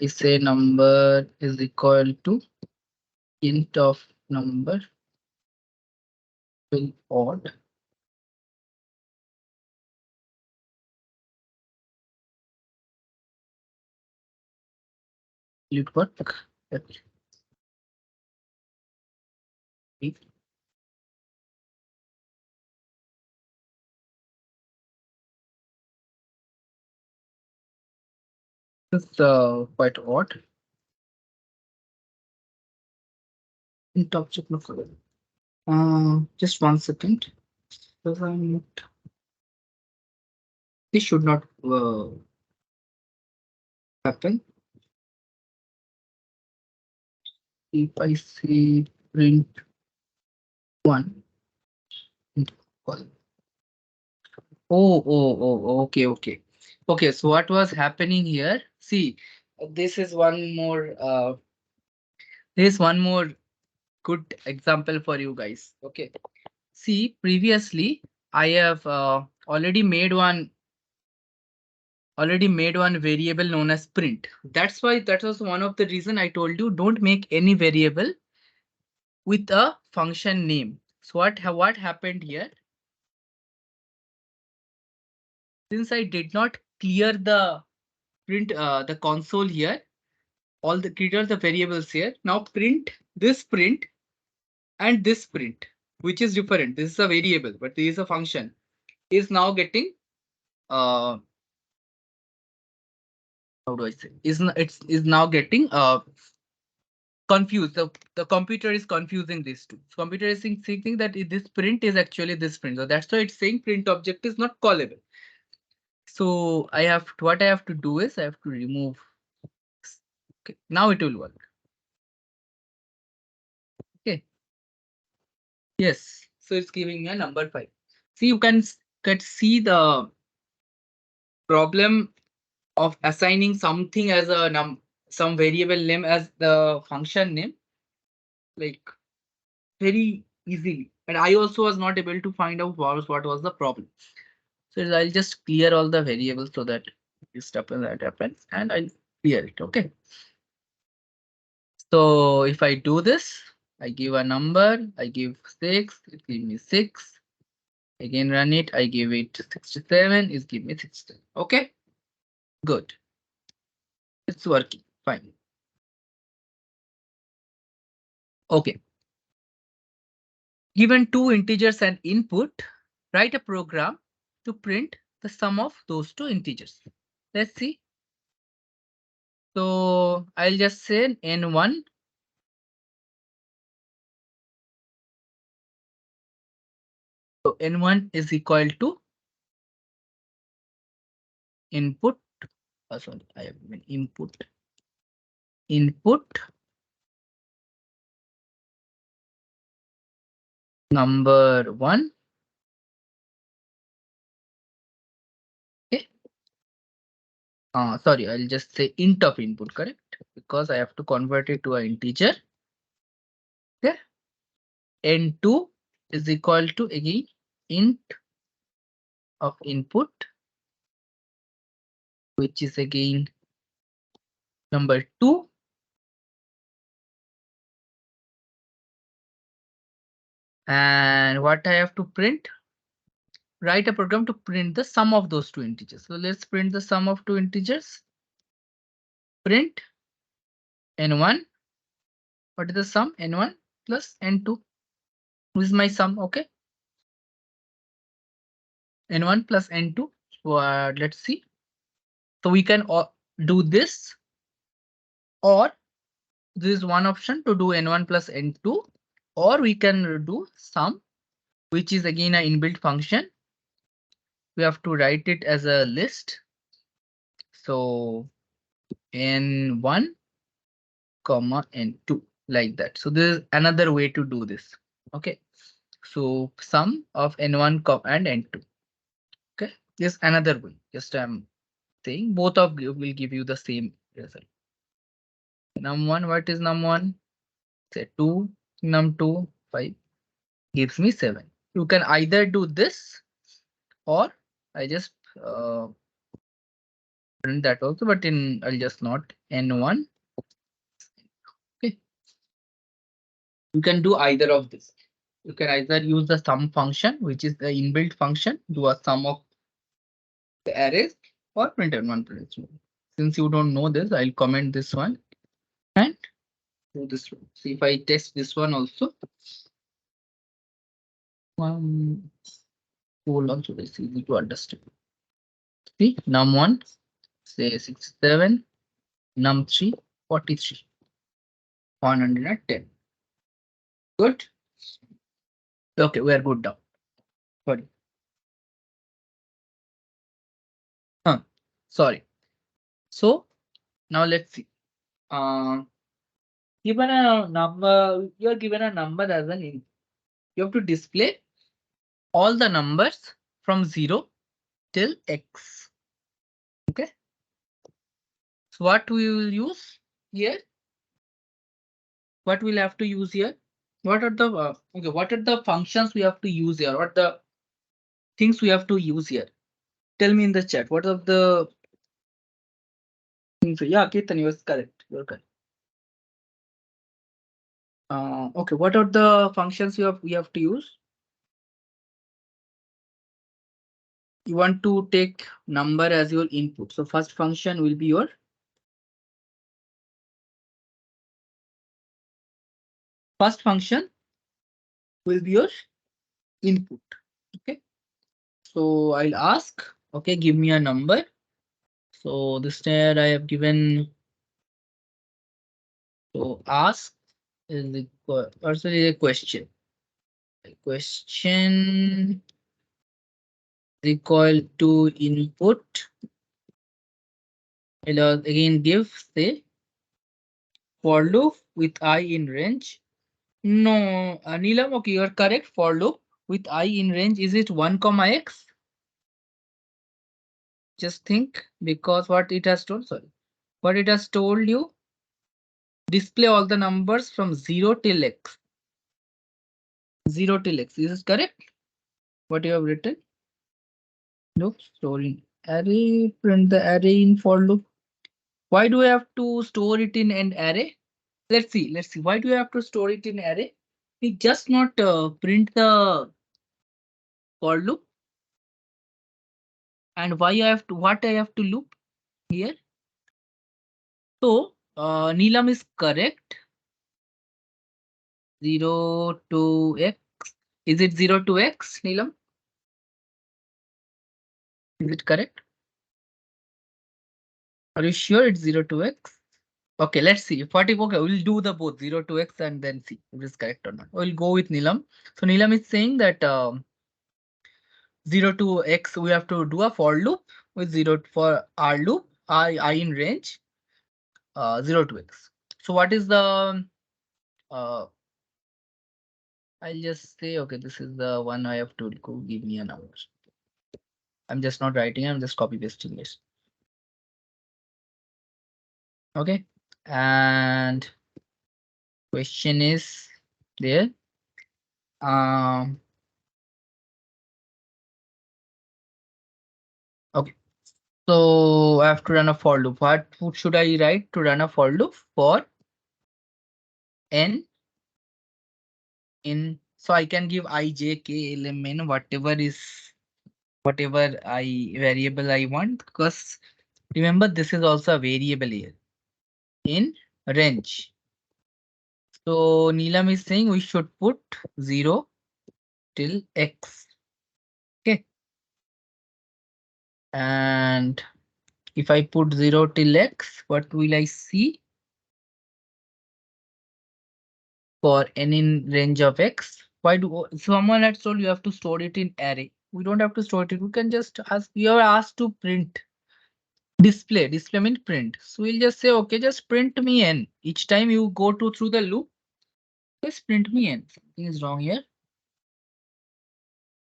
I say number is equal to int of number will odd. Will it work? Let's see. It's quite odd. Int object no color. Just 1 second. Because I'm not. This should not happen. If I say print 1. Okay, okay. Okay, so what was happening here? See, this is one more good example for you guys. Okay. See, previously I have already made one variable known as print. That's why that was one of the reason I told you don't make any variable with a function name. So what happened here? Since I did not clear the the console here, all the clear the variables here. Now print and this print, which is different. This is a variable, but this is a function, is now getting how do I say? Is now getting confused. The computer is confusing these two. So computer is thinking that this print is actually this print. So that's why it's saying print object is not callable. So what I have to do is I have to remove. Okay, now it will work. Okay. Yes. So it's giving me a number 5. See, you can see the problem of assigning something as a some variable name as the function name, like very easily. And I also was not able to find out what was the problem. So I'll just clear all the variables so that this stuff that happens, and I'll clear it. Okay. So if I do this, I give a number, I give 6, it gives me 6. Again run it, I give it 67, it gives me 67. Okay, good. It's working fine. Okay. Given two integers and input, write a program to print the sum of those two integers. Let's see. So I'll just say n1. So n1 is equal to input. Sorry, I have been input number 1. Okay. Sorry, I'll just say int of input, correct? Because I have to convert it to an integer. Okay. N2 is equal to again int of input, which is again number 2. And what I have to print? Write a program to print the sum of those two integers. So let's print the sum of two integers. Print n1. What is the sum? N1 plus n2. This is my sum. Okay. N1 plus n2. So let's see. So we can do this, or this is one option to do n1 plus n2, or we can do sum, which is again an inbuilt function. We have to write it as a list. So n1 comma n2 like that. So this is another way to do this. Okay. So sum of n1 and n2. Okay. This another way. Just I'm saying both of you will give you the same result. Num1, what is num1? Say 2, num2, 5 gives me 7. You can either do this, or I just print that also, but I'll just not n1. Okay. You can do either of this. You can either use the sum function, which is the inbuilt function, do a sum of the arrays, or print n1 print. Since you don't know this, I'll comment this one and do this one. See if I test this one also. Hold on, so it's easy to understand. See, num1 say 67, num3 43, 110. Good. Okay, we are good now. Sorry. Sorry. So now let's see. Given a number, you're given a number as an input. You have to display all the numbers from 0 till x. Okay. So what we will use here? What we'll have to use here? What are the what are the functions we have to use here? What are the things we have to use here? Tell me in the chat. What are the things? Yeah, Ketan, you are correct. You're correct. Okay, what are the functions we have to use? You want to take number as your input. So first function will be your first function will be your input. Okay. So I'll ask, okay, give me a number. So this time I have given, so ask is a question. A question is equal to input. I'll again give say for loop with I in range. No, Neelam, okay, you're correct. For loop with I in range, is it 1 comma x? Just think, because what it has told, sorry, what it has told you, display all the numbers from 0 till x. 0 till x. Is this correct? What you have written? Nope. Store in array, print the array in for loop. Why do I have to store it in an array? Let's see. Let's see. Why do I have to store it in array? We just not print the for loop. And why I have to, what I have to loop here? So Neelam is correct. 0 to x. Is it 0 to x, Neelam? Is it correct? Are you sure it's 0 to x? Okay, let's see. If what if okay, we'll do the both 0 to x and then see if it's correct or not. We'll go with Neelam. So Neelam is saying that 0 to x, we have to do a for loop with 0 for r loop, I in range 0 to x. So what is the I'll just say, okay, this is the one I have to go give me a number. I'm just not writing, I'm just copy pasting this. Okay, and question is there. Okay, so I have to run a for loop. What should I write to run a for loop? For n in, so I can give I, j, k, l, m, n, whatever I variable I want, because remember this is also a variable here in range. So Neelam is saying we should put 0 till x. Okay. And if I put 0 till x, what will I see? For n in range of x. Why do someone had told you have to store it in array? We don't have to store it. We can just ask, we are asked to print. Display means print. So we'll just say, okay, just print me n. Each time you go to through the loop, just print me n. Something is wrong here.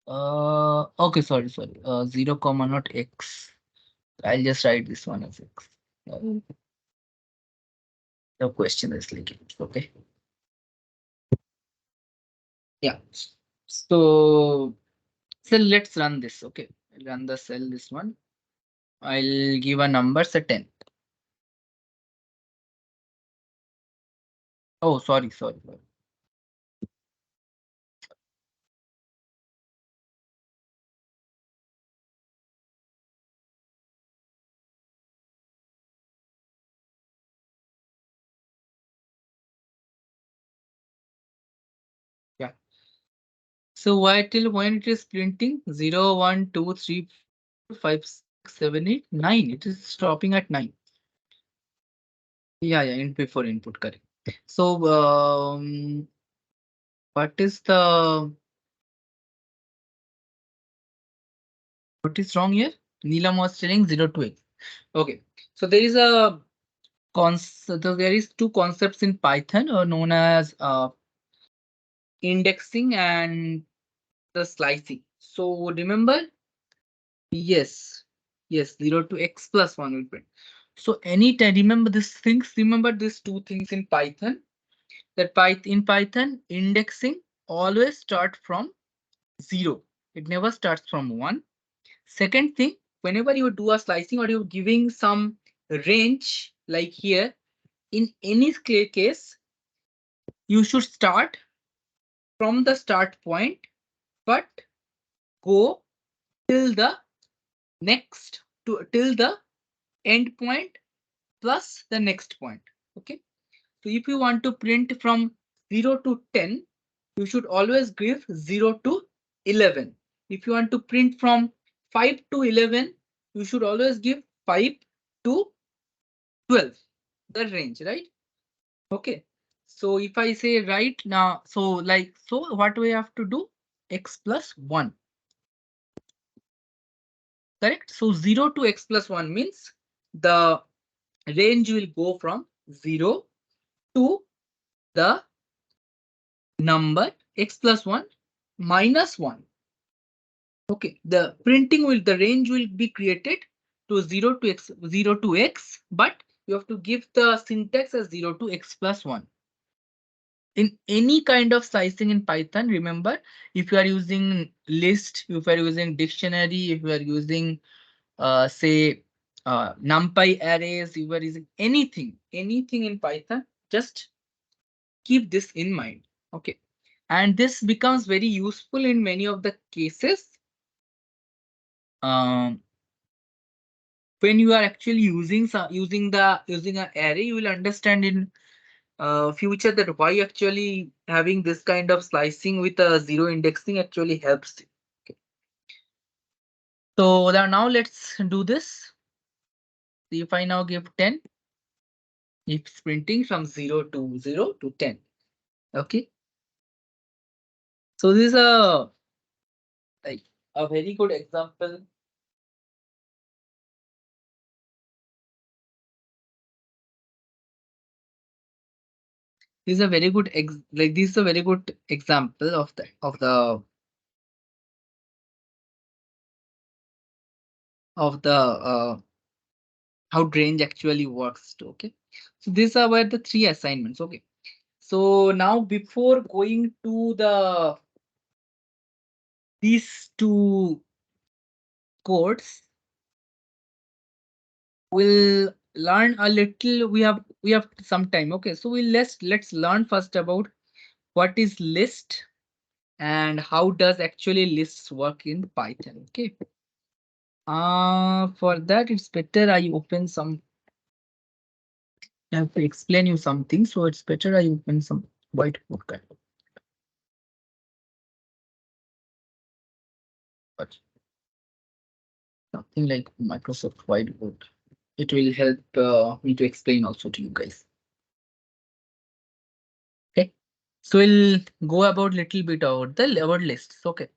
Okay, sorry. 0 comma not x. I'll just write this one as x. The question is leaking. Okay. Yeah. So let's run this. Okay. Run the cell, this one. I'll give a number, say 10. Oh, sorry. Yeah. So why till when it is printing 0, 1, 2, 3, 4, 5, 6, 7, 8, 9. It is stopping at 9. Yeah, in before input, correct. So what is wrong here? Neelam was telling 0 to 8. Okay. So there is there is two concepts in Python known as indexing and the slicing. So remember, yes, 0 to x plus 1 will print. So anytime, remember these things, remember these two things in Python, that in Python, indexing always start from 0. It never starts from 1. Second thing, whenever you do a slicing or you're giving some range, like here, in any case, you should start from the start point, but go till the till the end point plus the next point. Okay. So if you want to print from 0 to 10, you should always give 0 to 11. If you want to print from 5 to 11, you should always give 5 to 12, the range, right? Okay. So if I say right now, so what we have to do? X plus 1. Correct? So 0 to x plus 1 means the range will go from 0 to the number x plus 1 -1. Okay, the range will be created to 0 to x, 0 to x, but you have to give the syntax as 0 to x plus 1. In any kind of slicing in Python, remember, if you are using list, if you are using dictionary, if you are using say numpy arrays, if you are using anything in Python, just keep this in mind. Okay, and this becomes very useful in many of the cases um, when you are actually using using an array. You will understand in future that why actually having this kind of slicing with a zero indexing actually helps. Okay. So now let's do this. See, if I now give 10, it's printing from 0 to 10. Okay. So this is like a very good example. This is a very good this is a very good example of the how range actually works too. Okay. So these are where the 3 assignments. Okay. So now before going to these two codes, we'll learn a little. We have some time. Okay. So let's learn first about what is list and how does actually lists work in Python. Okay. For that it's better I open some. I have to explain you something, so it's better I open some whiteboard kind of. But something like Microsoft Whiteboard. It will help me to explain also to you guys. Okay, so we'll go about little bit about the word lists. Okay,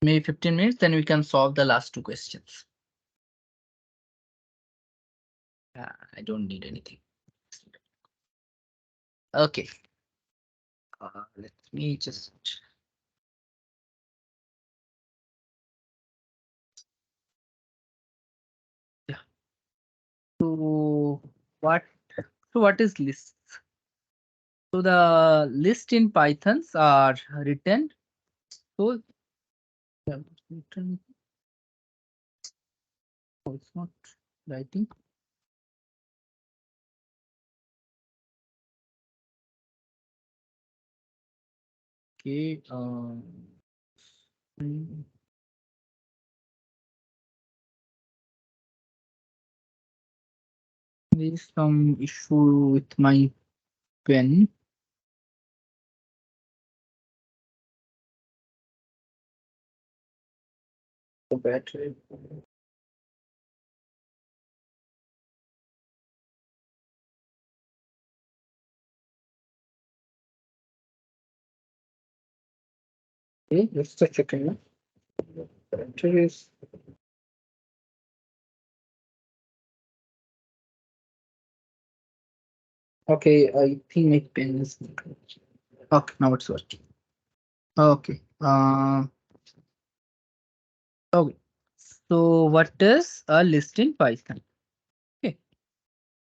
maybe 15 minutes, then we can solve the last two questions. I don't need anything. Okay, let me just. Yeah. So what? So what is lists? So the list in Pythons are written. So yeah, written. Oh, it's not writing. Okay. There is some issue with my pen. The battery. Okay, just a second. Battery is. Okay, I think my pen is. Okay, now it's working. Okay. Okay. So what is a list in Python? Okay.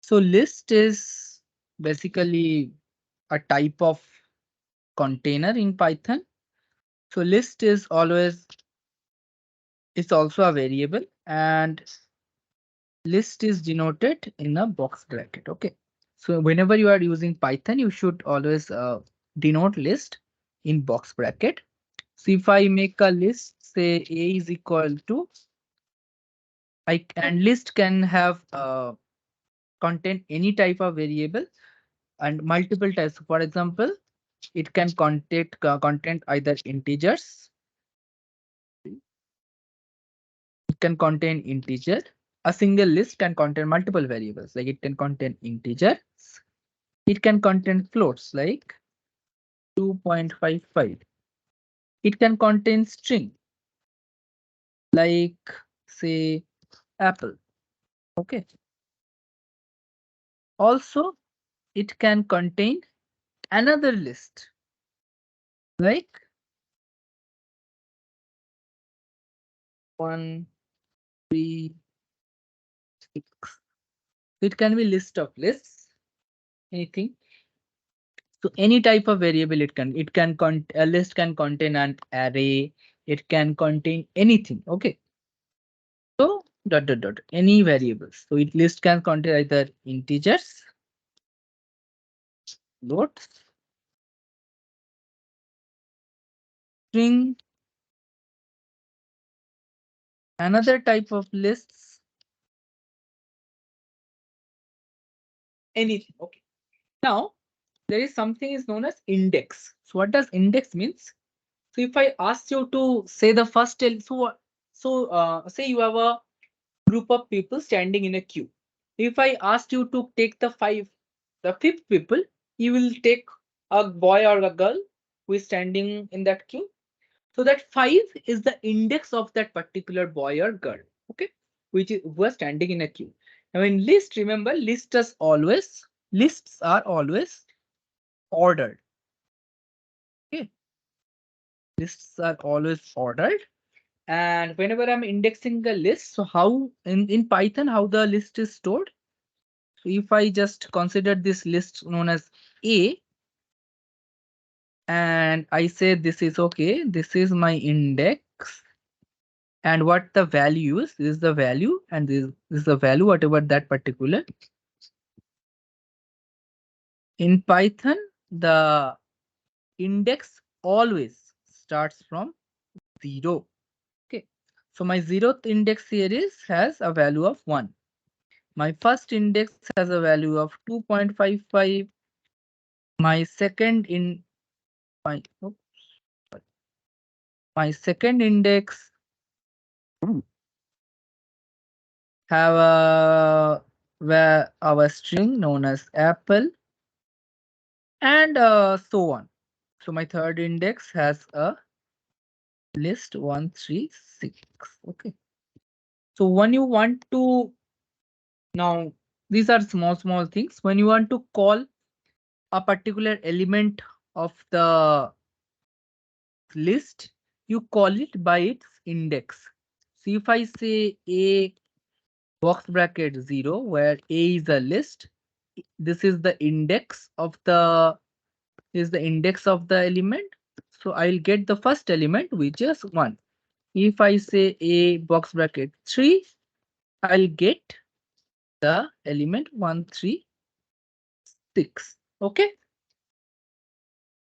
So list is basically a type of container in Python. So list is always, it's also a variable, and list is denoted in a box bracket. Okay. So whenever you are using Python, you should always denote list in box bracket. So if I make a list, say A is equal to, and list can have contain any type of variable and multiple types. For example, it can contain either integers, it can contain integer. A single list can contain multiple variables, like it can contain integers, it can contain floats like 2.55. It can contain string like say apple. Okay. Also, it can contain another list like 1, 3, 6. It can be list of lists, anything. So any type of variable a list can contain an array, it can contain anything. Okay. So any variables. So it list can contain either integers, floats, string, another type of lists, anything. Okay. Now there is something is known as index. So what does index means? So if I ask you to say the first, say you have a group of people standing in a queue. If I asked you to take the fifth people, you will take a boy or a girl who is standing in that queue. So that 5 is the index of that particular boy or girl, okay, which is who are standing in a queue. Now in list, remember, lists are always ordered. Okay, lists are always ordered. And whenever I'm indexing the list, so how in Python, how the list is stored? So if I just consider this list known as A, and I say this is okay, this is my index, and what the value is, this is the value, and this is the value, whatever that particular. In Python, the index always starts from 0. Okay. So my 0th index here has a value of 1. My first index has a value of 2.55. My second in my oops, my second index have our string known as apple, and so on. So my third index has a list 136. Okay. So when you want to now, these are small things. When you want to call a particular element of the list, you call it by its index. So if I say a box bracket 0, where a is a list, this is the index of the element. So I'll get the first element, which is 1. If I say a box bracket 3, I'll get the element 136. Okay.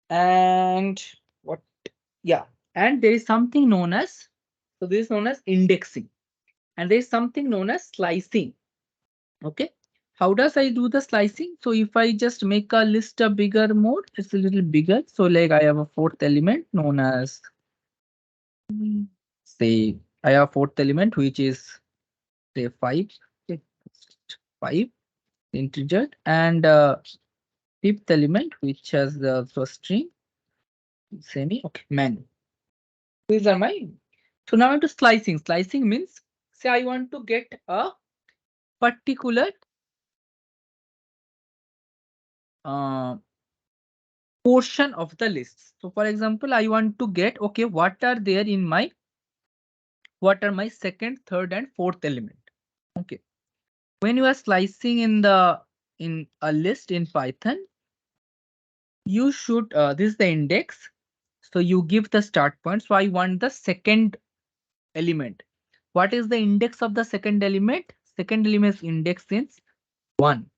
And what? Yeah. And there is something known as, so this is known as indexing. And there is something known as slicing. Okay. How does I do the slicing? So if I just make a list a bigger mode, it's a little bigger. So like I have a fourth element known as, say, I have a fourth element, which is say 5. Okay. 5 integer, and fifth element, which has the string, semi. Okay, man. These are my. So now into slicing. Slicing means, say I want to get a particular uh, portion of the list. So for example, I want to get, okay, what are my second, third, and fourth element. Okay. When you are slicing in a list in Python, you should, this is the index. So you give the start point. So I want the second element. What is the index of the second element? Second element is index since 1.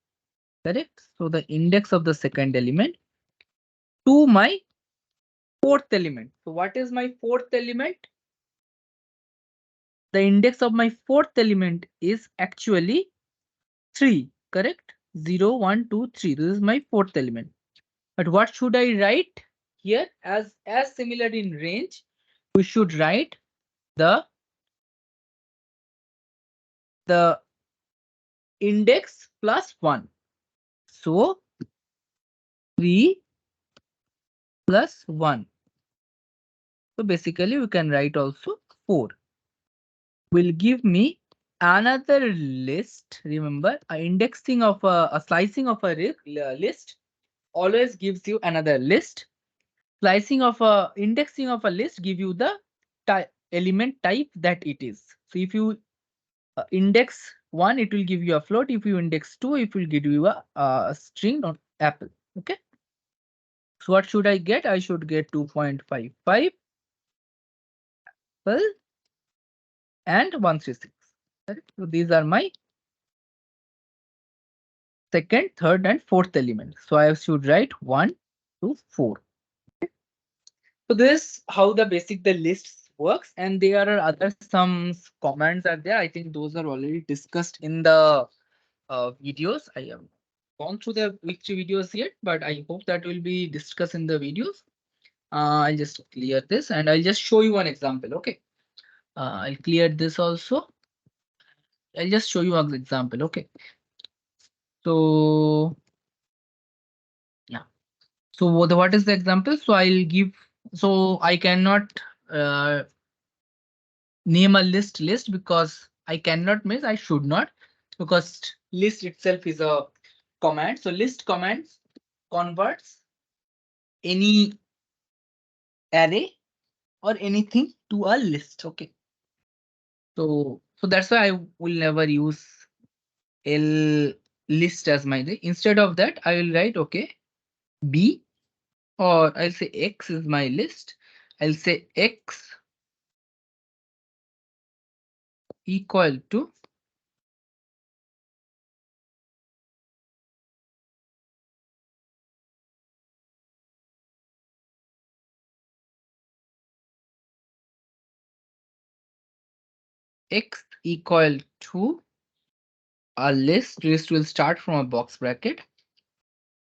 Correct? So the index of the second element to my fourth element. So what is my fourth element? The index of my fourth element is actually 3. Correct? 0, 1, 2, 3. This is my fourth element. But what should I write here? As similar in range, we should write the index plus 1. So 3 plus 1. So basically we can write also 4. Will give me another list. Remember, a slicing of a list always gives you another list. Slicing of a indexing of a list give you the element type that it is. So if you index 1, it will give you a float. If you index 2, it will give you a string on apple. Okay. So what should I get? I should get 2.55 apple and 136. Correct? So these are my second, third, and fourth element. So I should write 1 to 4. So this how the basic the lists works, and there are other some commands are there. I think those are already discussed in the videos. I have gone through the which videos yet, but I hope that will be discussed in the videos. I'll just clear this and I'll just show you one example. Okay. I'll clear this also. I'll just show you an example. Okay. So yeah. So what is the example? So I'll give. So I cannot uh, name a list because I cannot miss. I should not, because list itself is a command. So list commands converts any array or anything to a list. Okay. So that's why I will never use L list as my thing. Instead of that, I will write okay B, or I'll say X is my list. I'll say X equal to X equal to a list. List will start from a box bracket.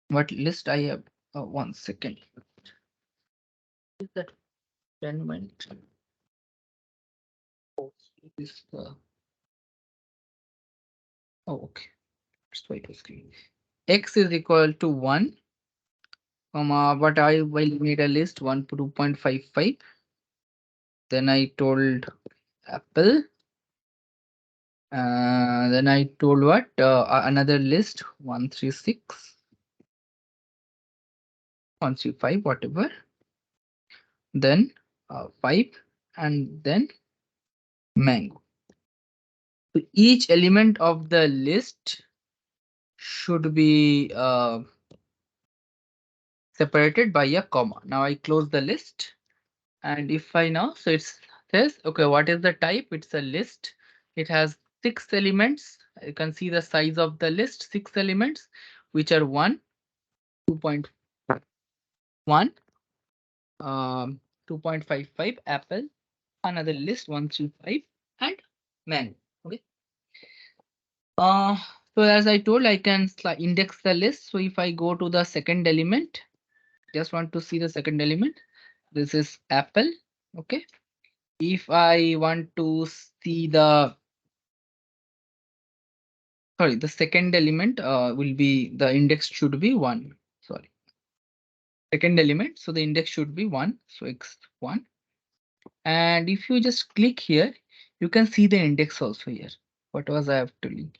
What list I have? 1 second. Is that 10 went? Oh, this oh, okay. That's why it was green. X is equal to 1, comma, but I will need a list 1 to 2.55. Then I told Apple. Then I told what? Another list 136, 135, whatever. Then 5, and then mango. So each element of the list should be separated by a comma. Now I close the list, and if I now, so it says, okay, what is the type? It's a list. It has 6 elements. You can see the size of the list, 6 elements, which are 1, 2.1, 2.55 apple, another list 135, and mango. Okay. Uh, so as I told, I can index the list. So if I go to the second element, just want to see the second element. This is apple. Okay. If I want to see the, sorry, the second element will be, the index should be 1. Sorry. Second element. So the index should be 1. So x1. And if you just click here, you can see the index also here. What was I have telling?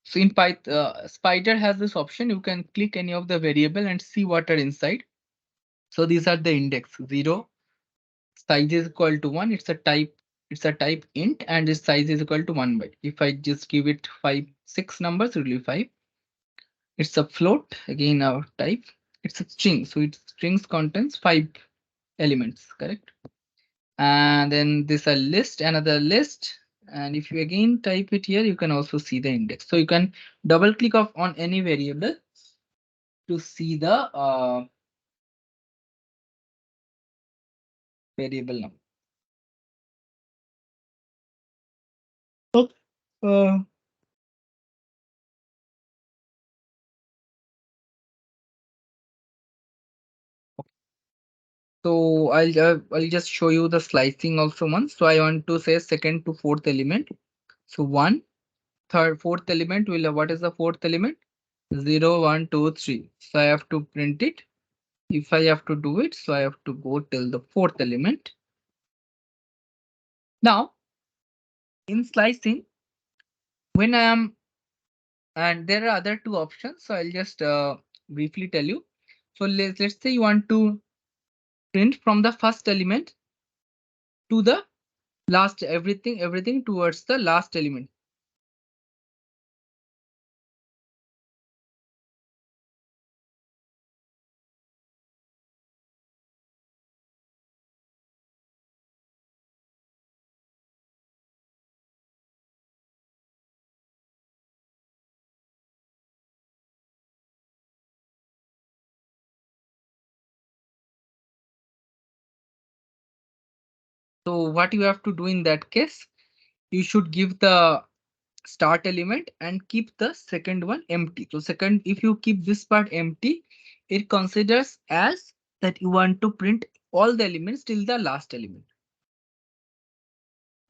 So in Python, Spider has this option. You can click any of the variable and see what are inside. So these are the index 0, size is equal to 1. It's a type int, and its size is equal to 1 byte. If I just give it 6 numbers, it will be 5. It's a float, again our type. It's a string, so its strings contains 5 elements, correct? And then this a list, another list. And if you again type it here, you can also see the index. So you can double click on any variable to see the variable number. Okay. So I'll just show you the slicing also once. So I want to say second to fourth element. So 1, third, fourth element will, what is the fourth element? 0, 1, 2, 3. So I have to print it. If I have to do it, so I have to go till the fourth element. Now in slicing, when I am, and there are other 2 options. So I'll just briefly tell you. So let's say you want to print from the first element to the last everything towards the last element. So what you have to do in that case, you should give the start element and keep the second one empty. So second, if you keep this part empty, it considers as that you want to print all the elements till the last element.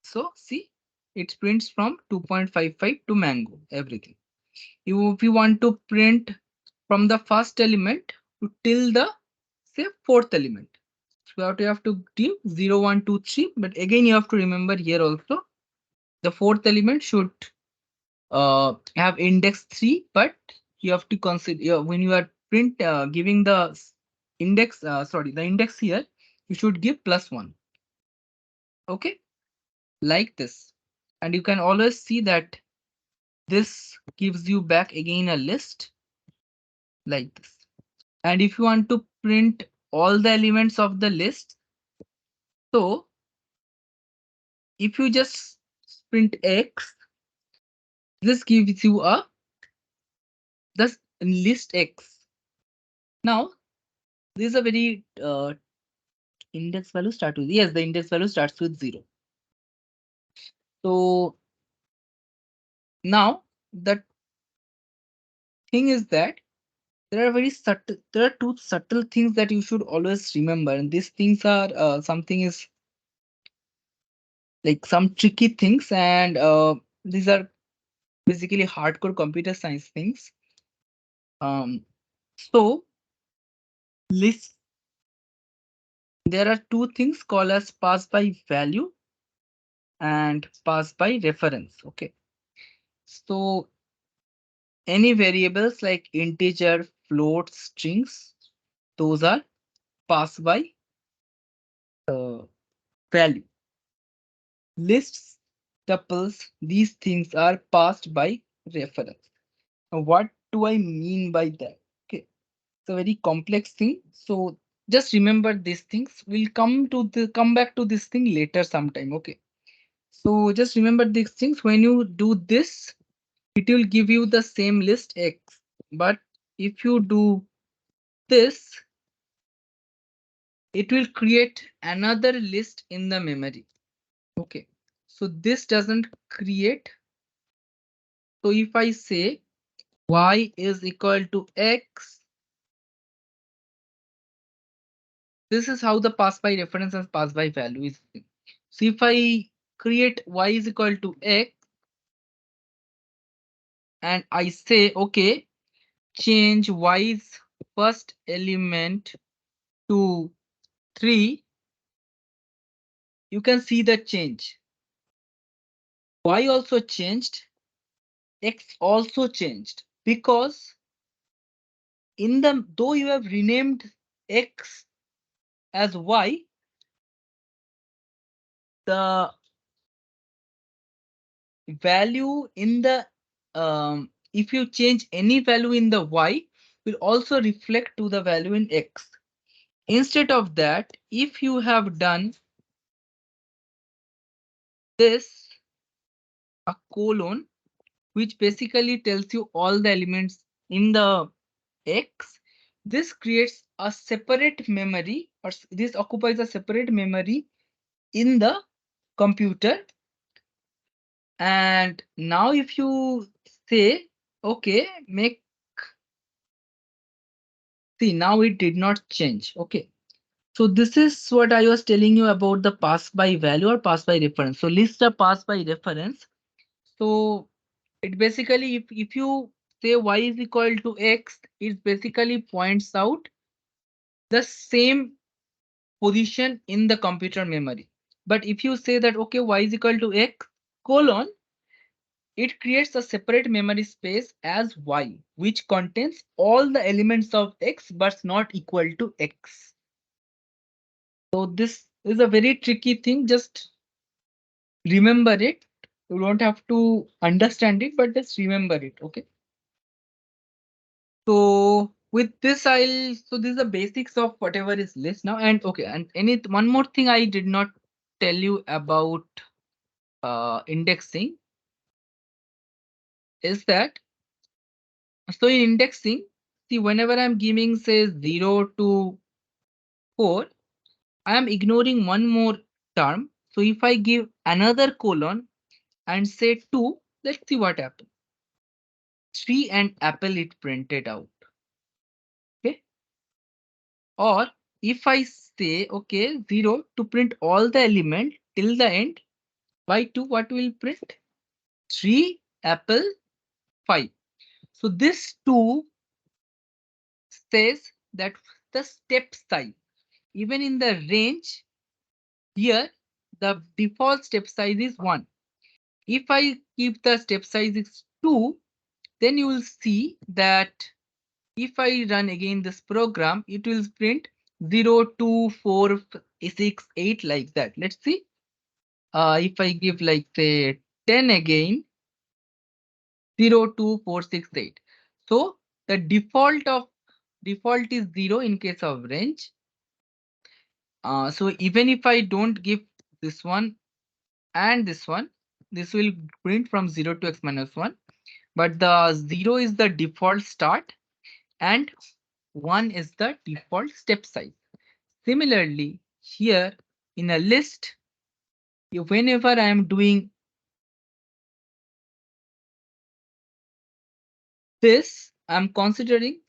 So see, it prints from 2.55 to mango, everything. If you want to print from the first element to till the say fourth element, so you have to give 0, 1, 2, 3. But again, you have to remember here also the fourth element should have index 3, but you have to consider when you are print giving the index, sorry, the index here, you should give +1. Okay, like this. And you can always see that this gives you back again a list like this. And if you want to print all the elements of the list, so if you just print X, this gives you a this list X. Now, this is a very index value start with, yes, the index value starts with 0. So now the thing is that there are two subtle things that you should always remember, and these things are something is like some tricky things, and these are basically hardcore computer science things. So list, there are two things called as pass by value and pass by reference. Okay, so any variables like integer, float, strings, those are passed by uh, value. Lists, tuples, these things are passed by reference. Now, what do I mean by that? Okay, it's a very complex thing. So just remember these things. We'll come back to this thing later sometime. Okay. So just remember these things. When you do this, it will give you the same list X. But if you do this, it will create another list in the memory. Okay. So this doesn't create. So if I say y is equal to x, this is how the pass by reference and pass by value is. So if I create y is equal to x and I say, okay, change y's first element to 3, you can see the change. Y also changed, X also changed, because in the though you have renamed X as Y, the value in the if you change any value in the Y will also reflect to the value in X. Instead of that, if you have done this a colon, which basically tells you all the elements in the X, this creates a separate memory, or this occupies a separate memory in the computer. And now if you say, okay, make, see, now it did not change. Okay. So this is what I was telling you about the pass by value or pass by reference. So list a pass by reference. So it basically, if you say y is equal to x, it basically points out the same position in the computer memory. But if you say that, okay, y is equal to x colon, it creates a separate memory space as y, which contains all the elements of x but not equal to x. So this is a very tricky thing. Just remember it. You don't have to understand it, but just remember it. Okay. So with this, so this is the basics of whatever is list now. And okay, and one more thing I did not tell you about indexing is that, so in indexing, see, whenever I'm giving say 0 to 4, I am ignoring one more term. So if I give another colon and say 2, let's see what happens. 3 and apple it printed out. Okay. Or if I say, okay, 0 to print all the element till the end, by 2, what will print? 3, apple, 5. So this 2 says that the step size, even in the range, here the default step size is 1. If I keep the step size is 2, then you will see that if I run again this program, it will print 0, 2, 4, 6, 8 like that. Let's see. If I give like say 10 again, 0, 2, 4, 6, 8. So the default is 0 in case of range. So even if I don't give this one and this one, this will print from 0 to x minus 1. But the 0 is the default start and 1 is the default step size. Similarly, here in a list, whenever I am doing this, I'm considering,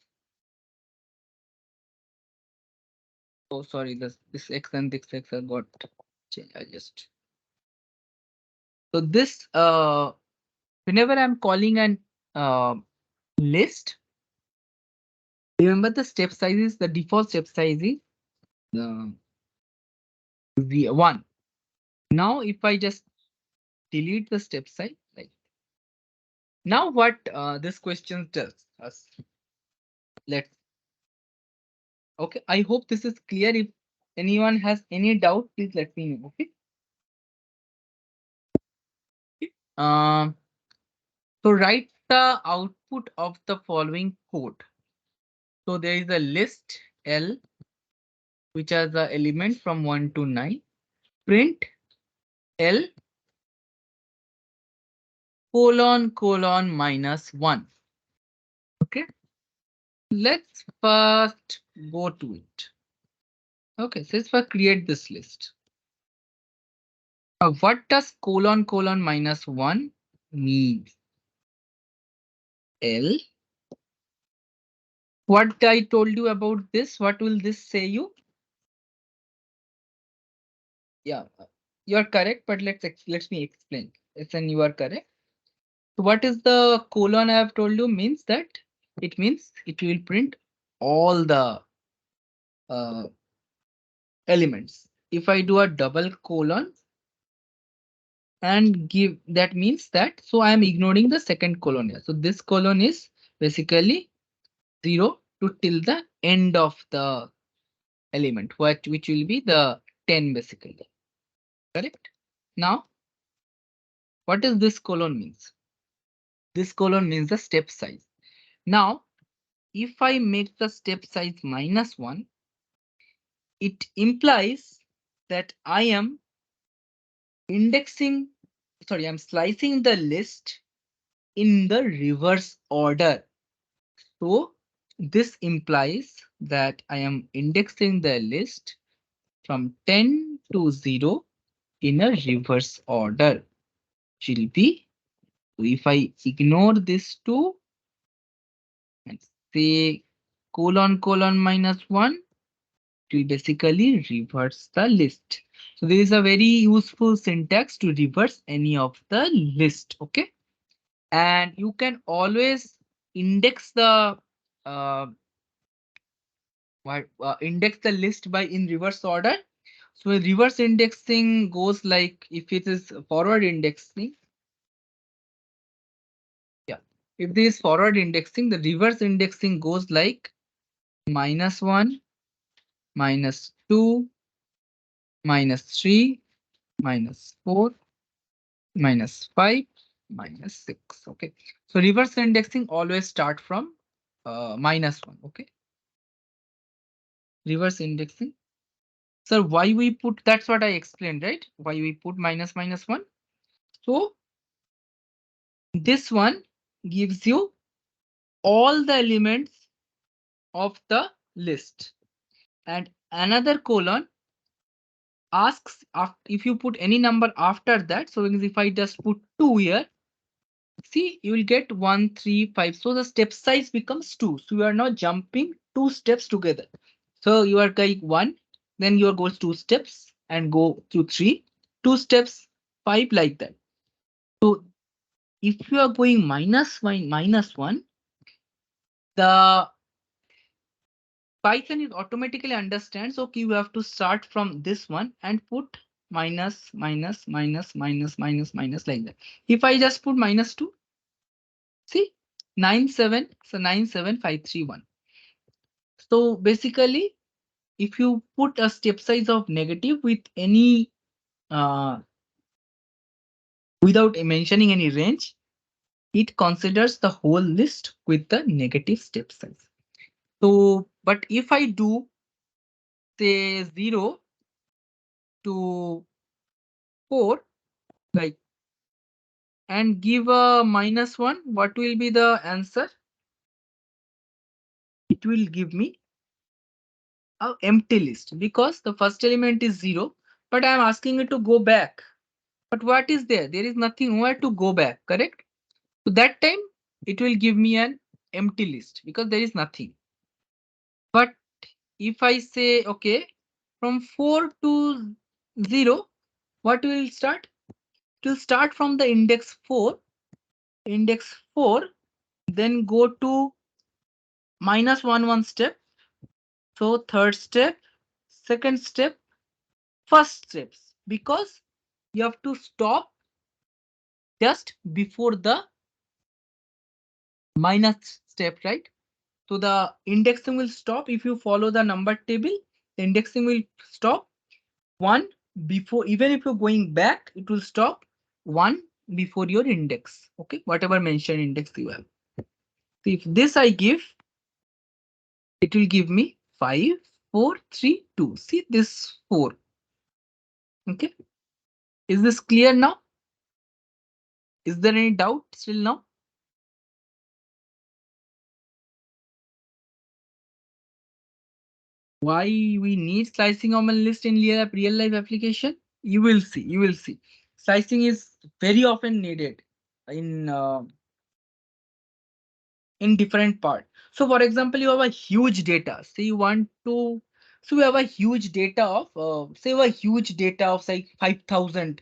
oh sorry, this x and this x I got changed. I just, so this whenever I'm calling an list, remember the step size is the default step size is the 1. Now if I just delete the step size, like, now what this question tells us, let's, okay, I hope this is clear. If anyone has any doubt, please let me know. Okay. Um, so write the output of the following code. So there is a list L, which has the element from 1 to 9. Print L colon minus 1. Okay. Let's first go to it. Okay, so let's first create this list. What does colon minus 1 mean? L. What I told you about this, what will this say you? Yeah, you're correct, but let me explain. Listen, you are correct. So what is the colon I have told you means that it means it will print all the elements. If I do a double colon and give, that means that, so I am ignoring the second colon here. So this colon is basically 0 to till the end of the element, which will be the 10 basically. Correct? Now, what does this colon means? This colon means the step size. Now, if I make the step size minus 1, it implies that I am indexing, sorry, I'm slicing the list in the reverse order. So this implies that I am indexing the list from 10 to 0 in a reverse order. Will be, so if I ignore this 2 and say colon minus 1, it will basically reverse the list. So there is a very useful syntax to reverse any of the list. Okay. And you can always index the uh, index the list by in reverse order. So reverse indexing goes like, if it is forward indexing, yeah, if this is forward indexing, the reverse indexing goes like -1, -2, -3, -4, -5, -6. Okay. So reverse indexing always start from -1. Okay. Reverse indexing. So why we put, that's what I explained, right? Why we put -1. So this one gives you all the elements of the list. And another colon asks if you put any number after that. So if I just put 2 here, see, you will get 1, 3, 5. So the step size becomes 2. So you are not jumping 2 steps together. So you are going 1, then you goes 2 steps and go to 3, 2 steps, 5, like that. So if you are going -1, the Python is automatically understands, okay, you have to start from this one and put minus, minus, minus, minus, minus, minus, like that. If I just put -2, see, 97, so 97531. So basically, if you put a step size of negative with any, uh, without mentioning any range, it considers the whole list with the negative step size. So, but if I do say 0 to 4, like, and give a -1, what will be the answer? It will give me a empty list because the first element is 0, but I am asking it to go back. But what is there? There is nothing where to go back, correct? So that time it will give me an empty list because there is nothing. But if I say, okay, from 4 to 0, what will start? It will start from the index 4, then go to -1 one step. So third step, second step, first steps, because you have to stop just before the minus step, right? So the indexing will stop. If you follow the number table, the indexing will stop 1 before, even if you're going back, it will stop 1 before your index. Okay, whatever mentioned index you have. So if this I give, it will give me 5, 4, 3, 2. See this 4. Okay, is this clear now? Is there any doubt still now? Why we need slicing of a list in real life application? You will see. You will see. Slicing is very often needed in different part. So, for example, you have a huge data. Say you want to. So we have a huge data of say a huge data of say 5,000.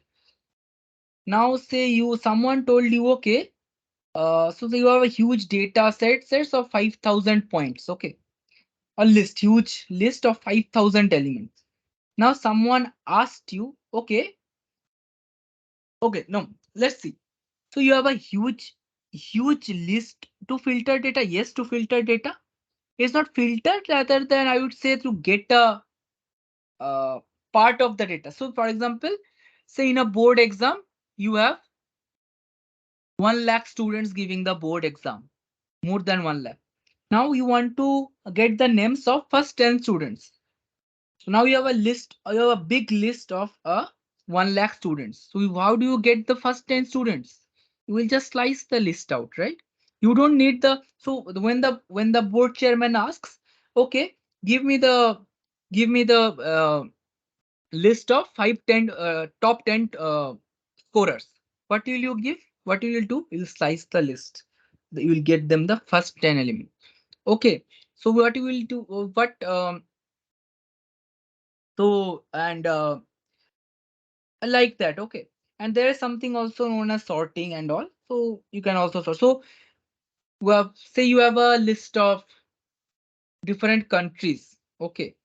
Now say someone told you, okay, so you have a huge data sets of 5,000 points. Okay, a huge list of 5,000 elements. Now someone asked you, okay, no, let's see. So you have a huge list to filter data. Yes, to filter data. It's not filtered, rather than I would say to get a uh, part of the data. So for example, say in a board exam, you have 1 lakh students giving the board exam, more than 1 lakh. Now you want to get the names of first 10 students. So now you have a list, you have a big list of 1 lakh students. So how do you get the first 10 students? You will just slice the list out, right? You don't need the, so when the board chairman asks, okay, give me the list of 10 top 10 scorers. What will you give? What will you do? You'll slice the list. You will get them the first 10 elements. Okay. So what you will do? What so and like that. Okay, and there is something also known as sorting and all, so you can also sort. So say you have a list of different countries, okay,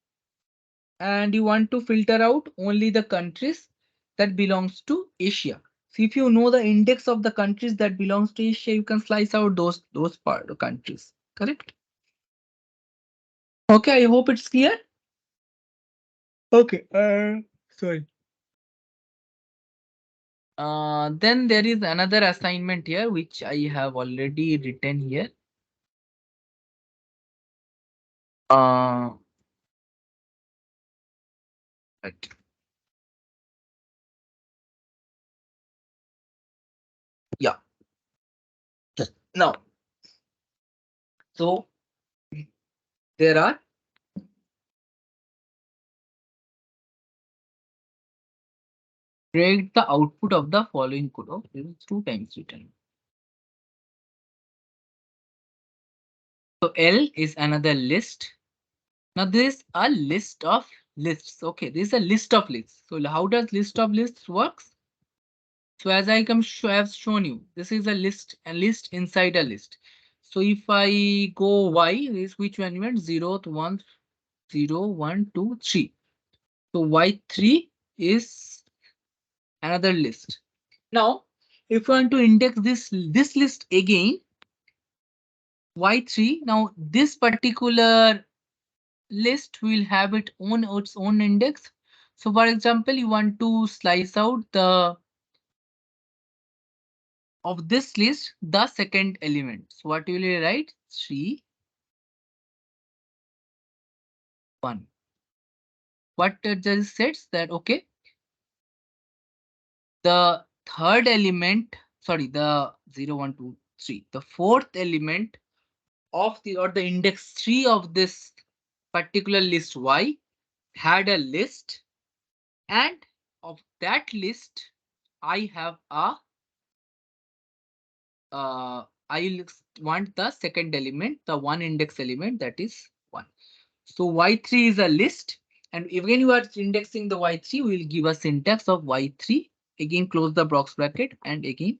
and you want to filter out only the countries that belongs to Asia. So if you know the index of the countries that belongs to Asia, you can slice out those part of countries, correct? Okay, I hope it's clear. Okay, sorry. Then there is another assignment here, which I have already written here. Right. Yeah. Just now. So there are create the output of the following code. Oh, there is 2 times written. So L is another list. Now this is a list of lists. Okay, this is a list of lists. So how does list of lists works? So as I have shown you, this is a list inside a list. So if I go Y, this which one went 0, 1, 0, 1, 2, 3. So Y3 is another list. Now, if you want to index this list again, Y3, now this particular list will have its own index. So for example, you want to slice out the of this list the second element. So what will you write? 3, 1. What it just says that okay, the third element, sorry, the 0, 1, 2, 3, the fourth element of the or the index 3 of this particular list Y had a list, and of that list I have a I want the second element, the one index element, that is 1. So Y3 is a list, and when you are indexing the Y3, we will give a syntax of Y3, again close the box bracket and again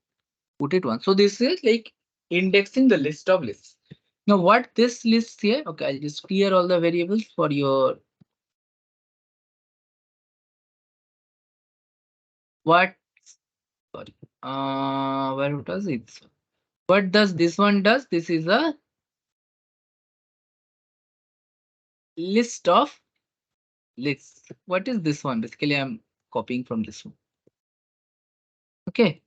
put it 1. So this is like indexing the list of lists. Now what this list here, okay, I'll just clear all the variables for your what, sorry, where does it? What does this one does? This is a list of lists. What is this one? Basically, I'm copying from this one. Okay.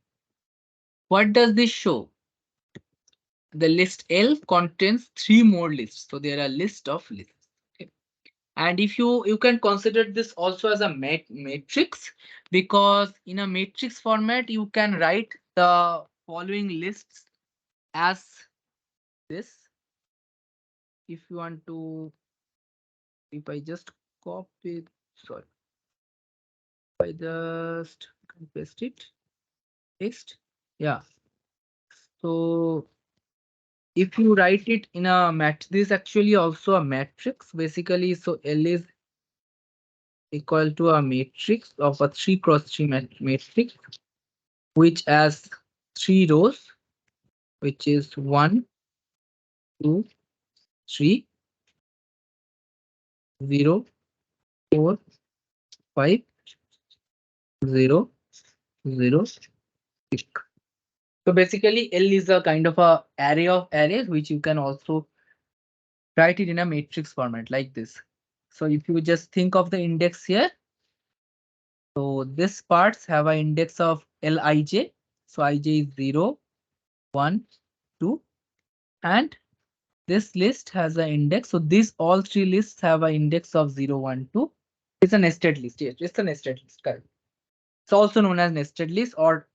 What does this show? The list L contains 3 more lists. So there are list of lists. Okay. And if you can consider this also as a matrix, because in a matrix format, you can write the following lists as this. If you want to, if I just copy, sorry, if I just paste it, paste. Yeah. So if you write it in a this is actually also a matrix basically. So L is equal to a matrix of a 3 cross 3 matrix, which has 3 rows, which is 1, 2, 3, 0, 4, 5, 0, 0, 6. So basically L is a kind of a array of arrays, which you can also write it in a matrix format like this. So if you just think of the index here, so this parts have an index of Lij. So ij is 0, 1, 2, and this list has an index. So these all 3 lists have an index of 0, 1, 2. It's a nested list. Yes, it's a nested list. Correct. It's also known as nested list or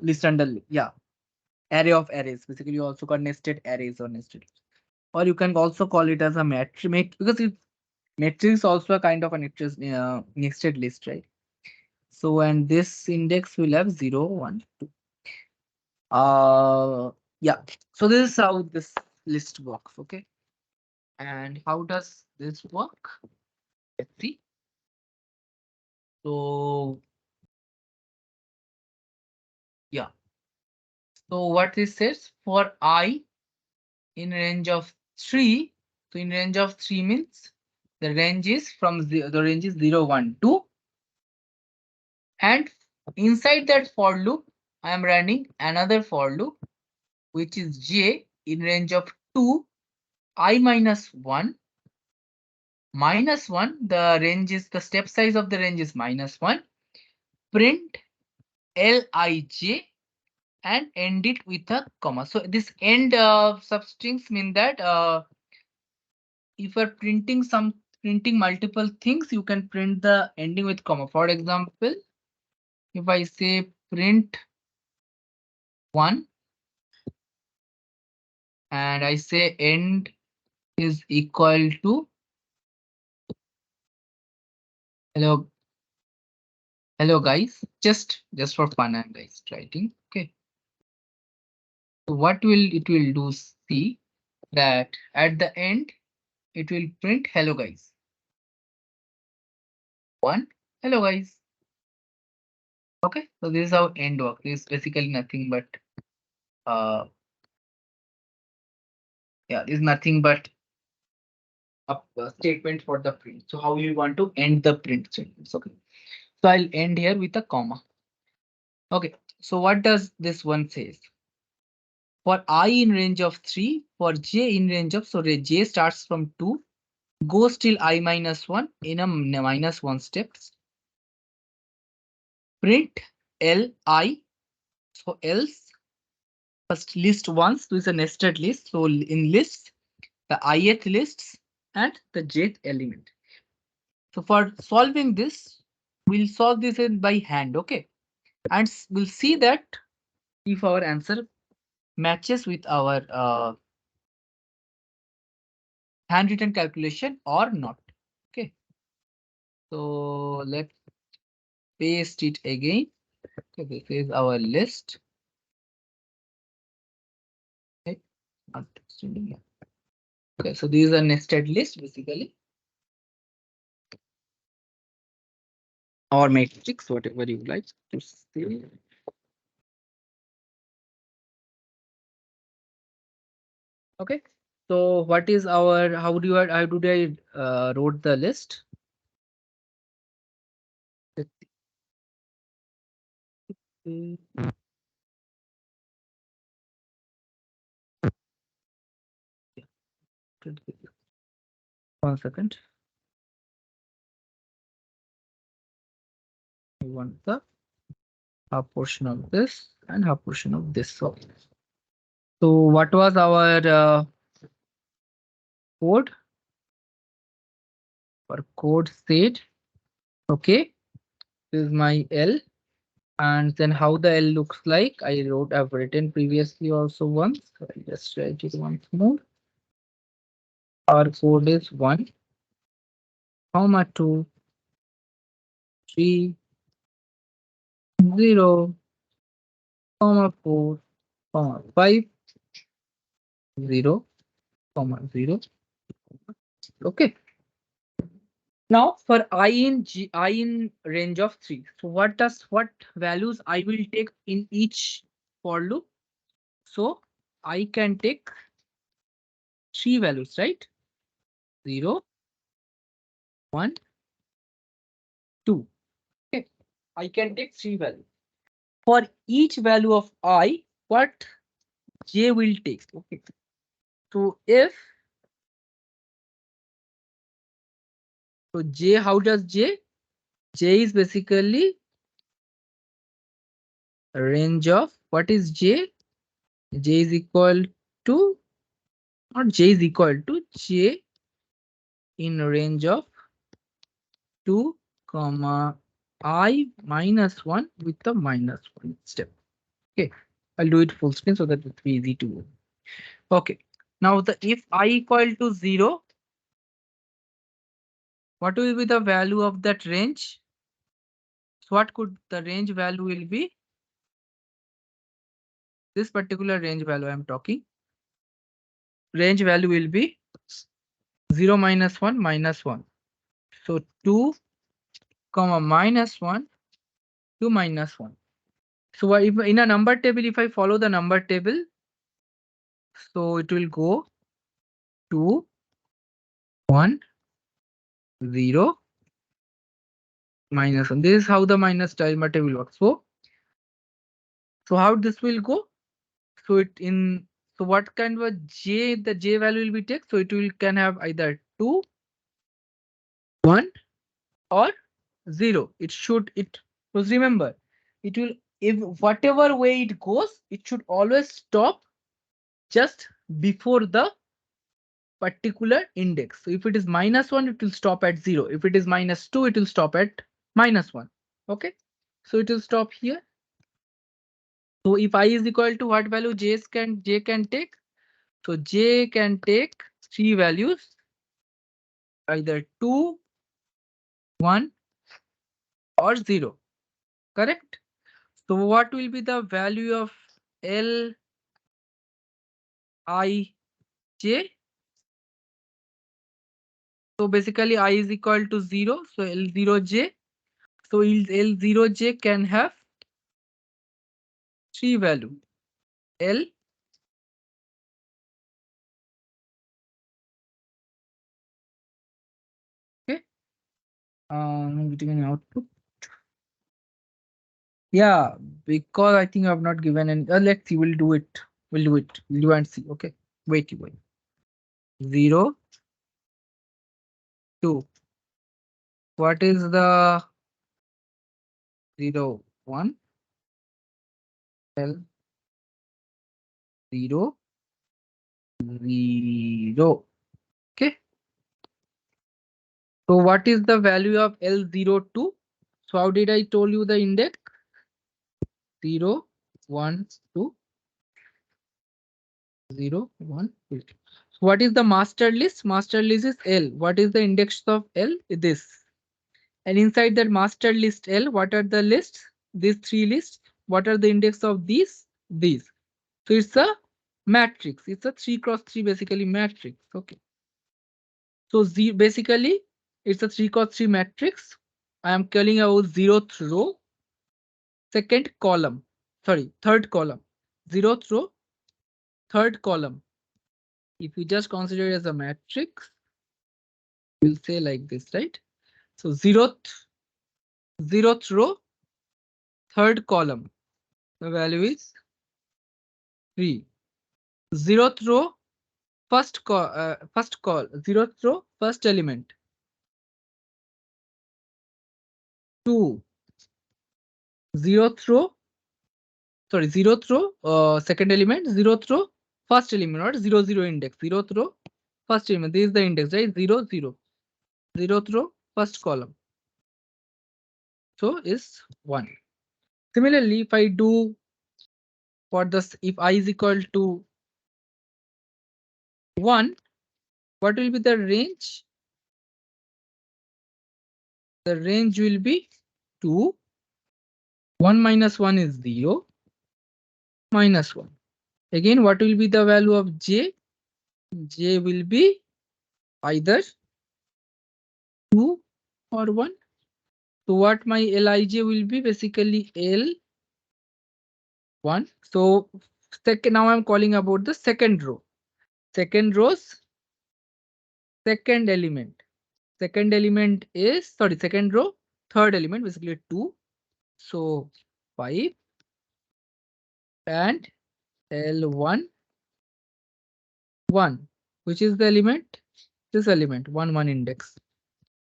list under, yeah, array of arrays. Basically, you also call nested arrays or nested. Or you can also call it as a matrix, because it's matrix also a kind of a nested list, right? So and this index will have 0, 1, 2. Yeah. So this is how this list works. Okay. And how does this work? Let's see. So yeah. So what this says for I in range of 3. So in range of 3 means the range is from the range is 0, 1, 2. And inside that for loop, I am running another for loop, which is j in range of 2, I minus 1, minus 1. The range is the step size of the range is minus 1. Print Lij and end it with a comma. So this end substrings mean that if you're printing multiple things, you can print the ending with comma. For example, if I say print 1 and I say end is equal to hello guys, just for fun I'm guys writing. Okay, so what will it will do, see that at the end it will print hello guys. 1 hello guys. Okay, so this is how end works. This is basically nothing but yeah, this is nothing but a statement for the print. So how you want to end the print statements? Okay, so I'll end here with a comma. Okay, so what does this one says? For I in range of 3, for j in range of, so j starts from 2, goes till I minus 1 in a minus 1 steps. Print li, so else, first list once, so it's a nested list. So in lists, the ith lists and the jth element. So for solving this, we'll solve this by hand, okay? And we'll see that if our answer matches with our handwritten calculation or not. Okay, so let's paste it again. Okay, this is our list. Okay, not extending here. Okay, so these are nested list basically, or matrix, whatever you like to say. Okay, so what is our, how do I wrote the list? Mm, 1 second. We want the half portion of this and half portion of this. So what was our code? Our code said, okay, this is my L, and then how the L looks like. I've written previously also once. So I'll just write it once more. Our code is 1, comma 2, 3, 0, comma 4, comma 5, 0, comma 0. Okay. Now for I in range of 3. So what values I will take in each for loop? So I can take 3 values, right? 0, 1, 2. Okay. I can take 3 values. For each value of I, what j will take? Okay. So j, how does j? J is basically a range of, what is j? J is equal to, not j is equal to, j in range of 2, comma I minus 1 with the minus 1 step. Okay, I'll do it full screen so that it will be easy to do. Okay, now if I equal to 0, what will be the value of that range? So what could the range value will be? This particular range value I'm talking. Range value will be 0 minus 1 minus 1. So 2, comma minus 1 to minus 1. So if in a number table, if I follow the number table, so it will go 2, 1, 0, minus 1. This is how the minus timer table works. So how this will go? So what kind of a j, the j value will be take? So it can have either 2, 1 or 0. Because remember, it will if whatever way it goes, it should always stop just before the particular index. So if it is -1, it will stop at 0. If it is -2, it will stop at -1. Okay. So it will stop here. So if I is equal to what value j can take? So j can take three values, either 2, 1 or 0. Correct? So what will be the value of L I j? So basically I is equal to 0. So L0j. So L0j can have three value. L okay. I'm getting an output. Yeah, because I think I have not given any. Let's see. We'll do it. We'll do it. We'll do and see. Okay. Wait. 0, 2. What is the 0, 1? L 0, 0. Okay. So what is the value of L02? So how did I told you the index? 0, 1, 2, 0, 1, 2. So what is the master list? Master list is L. What is the index of L? This. And inside that master list L, what are the lists? These three lists. What are the index of these? These. So it's a matrix. It's a 3 cross 3 basically matrix. Okay. So basically it's a 3 cross 3 matrix. I am calling out 0th row, second column. Sorry, third column. 0th row, third column. If you just consider it as a matrix, we'll say like this, right? So 0th row, third column. The value is 3. 0th row, first call, 0th row, first element. 2. 0th row, sorry, 0th row, second element. 0th row, first element, not 0, 0 index. 0th row, first element. This is the index, right? 0, 0. 0th row, first column. So is 1. Similarly, if I do for this, if I is equal to 1, what will be the range? The range will be 2. 1 minus 1 is 0. Minus 1. Again, what will be the value of j? J will be either 2 or 1. So what my Lij will be basically L1. So second, now I'm calling about the second row. Second row's second element. Second element is, sorry, second row, third element, basically 2. So 5 and L1, 1. Which is the element? This element, 1, 1 index,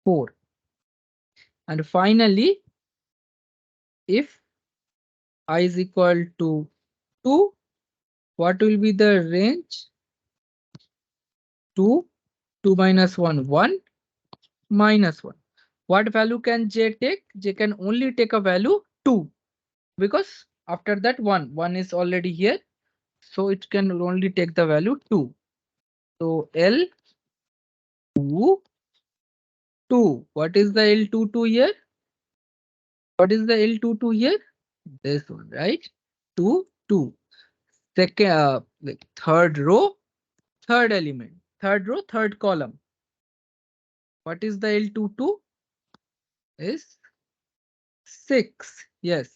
4. And finally, if I is equal to 2, what will be the range? 2, 2 minus 1, 1, minus 1. What value can j take? J can only take a value 2, because after that 1, 1 is already here. So it can only take the value 2. So L2, 2. What is the L22 here? What is the L22 here? This one, right? 2, 2. Second, like third row, third element. Third row, third column. What is the L22? Is 6. Yes.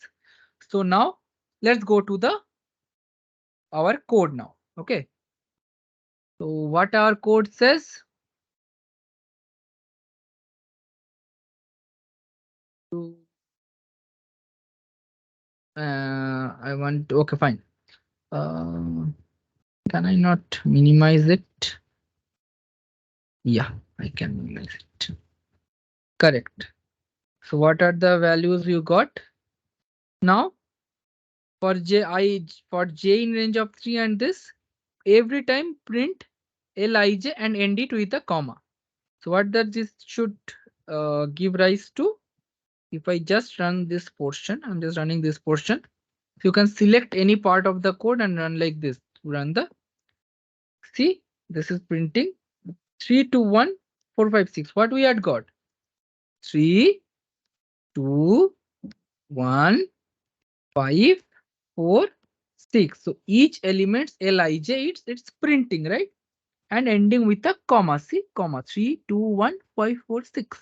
So now let's go to the our code now. Okay. So what our code says? I want to, okay, fine. Can I not minimize it? Yeah, I can minimize it. Correct. So what are the values you got? Now For j in range of 3 and this, every time print Lij and end it with a comma. So what does this should give rise to? If I just run this portion, I'm just running this portion. So you can select any part of the code and run like this. Run the, see, this is printing 3, 2, 1, 4, 5, 6. What we had got? 3, 2, 1, 5, 4, 6. So each elements Lij, it's printing, right? And ending with a comma. See, comma 3, 2, 1, 5, 4, 6.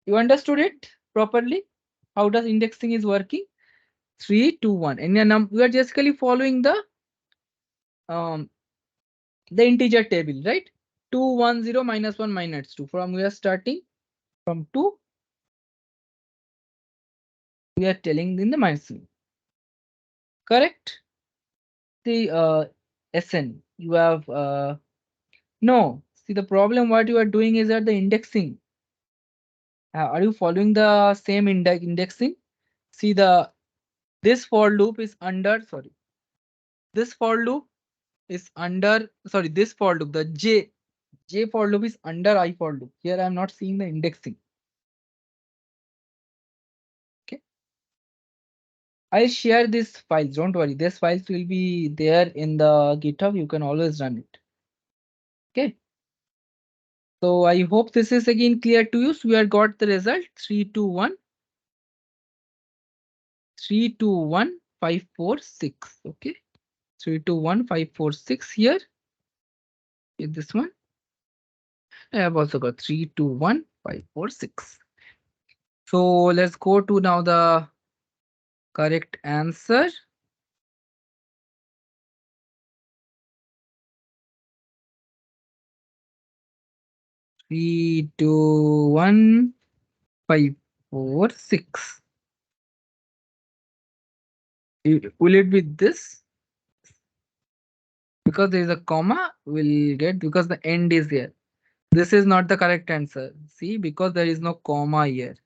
You understood it properly? How does indexing is working? 3, 2, 1. And we are basically following um the integer table, right? 2, 1, 0, minus 1, minus 2. From we are starting from 2, we are telling in the minus 3. Correct? See, SN, you have no. See, the problem what you are doing is that the indexing. Are you following the same indexing? See, this for loop is under, sorry. This for loop is under, sorry, this for loop, the J for loop is under I for loop. Here I am not seeing the indexing. Okay. I'll share this files. Don't worry. This files will be there in the GitHub. You can always run it. Okay. So I hope this is again clear to you. So we have got the result 3, 2, 1. 3, 2, 1, 5, 4, 6. Okay. 3, 2, 1, 5, 4, 6 here. With this one. I have also got 3, 2, 1, 5, 4, 6. So let's go to now the correct answer. 3, 2, 1, 5, 4, 6. Will it be this? Because there is a comma, we'll get because the end is here. This is not the correct answer. See, because there is no comma here.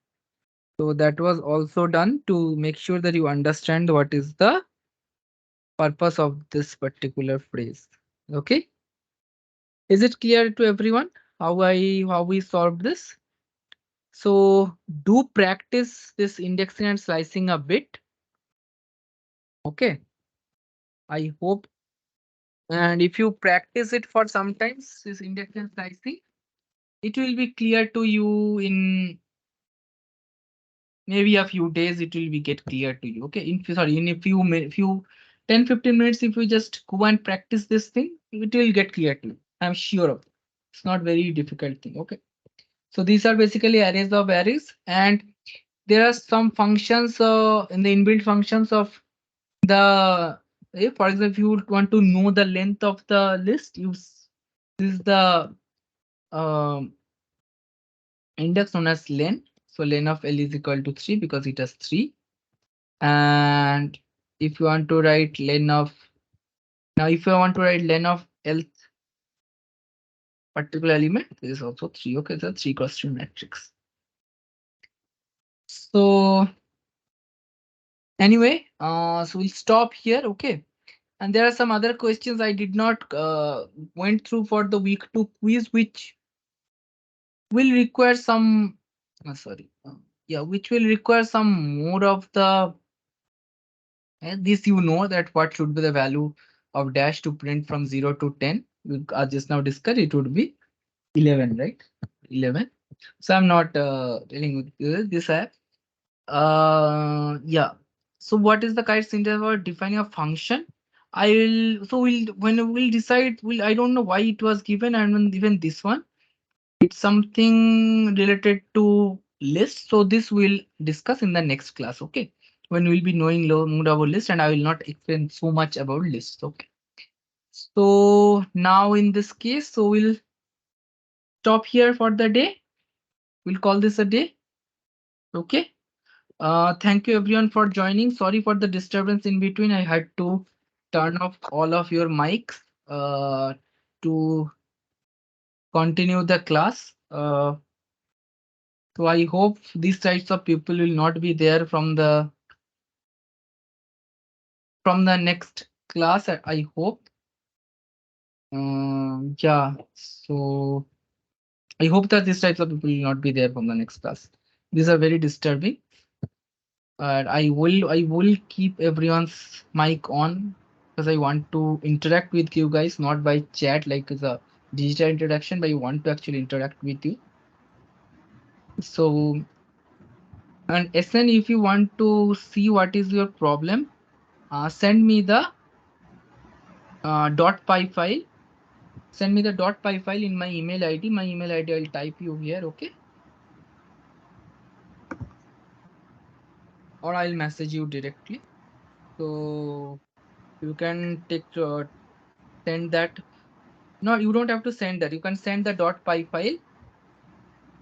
So that was also done to make sure that you understand what is the purpose of this particular phrase. Okay. Is it clear to everyone how we solved this? So do practice this indexing and slicing a bit. Okay. I hope. And if you practice it for sometimes this indexing and slicing, it will be clear to you in maybe a few days. It will be get clear to you. Okay. In a few 10-15 minutes, if you just go and practice this thing, it will get clear to you. I'm sure of it. It's not very difficult thing. Okay. So these are basically arrays of arrays, and there are some functions in the inbuilt functions of the, for example, if you want to know the length of the list, use this is the um, index known as len. So len of L is equal to 3 because it has 3. And if you want to write len of, now if you want to write len of L particular element, this is also 3. Okay, so 3 cross 3 matrix. So anyway, so we'll stop here. Okay. And there are some other questions I did not went through for the week 2 quiz, which will require some, sorry, yeah, which will require some more of the, this you know that what should be the value of dash to print from 0 to 10. We just now discussed it would be 11, right? 11. So I'm not telling you this app. Yeah. So what is the correct syntax for defining a function? I will, so we'll decide, I don't know why it was given, and when even this one, it's something related to list. So this we'll discuss in the next class. Okay. When we'll be knowing more about list, and I will not explain so much about lists. Okay. So now in this case, so we'll stop here for the day. We'll call this a day. Okay. Thank you everyone for joining. Sorry for the disturbance in between. I had to turn off all of your mics to continue the class. So I hope these types of people will not be there from the from the next class, I hope. Yeah, so I hope that these types of people will not be there from the next class. These are very disturbing. And I will keep everyone's mic on because I want to interact with you guys, not by chat like as a digital interaction, but I want to actually interact with you. So, and SN, if you want to see what is your problem, send me the .py file. Send me the .py file in my email ID. My email ID I'll type you here, okay? Or I'll message you directly. So you can send that. No, you don't have to send that. You can send the .py file.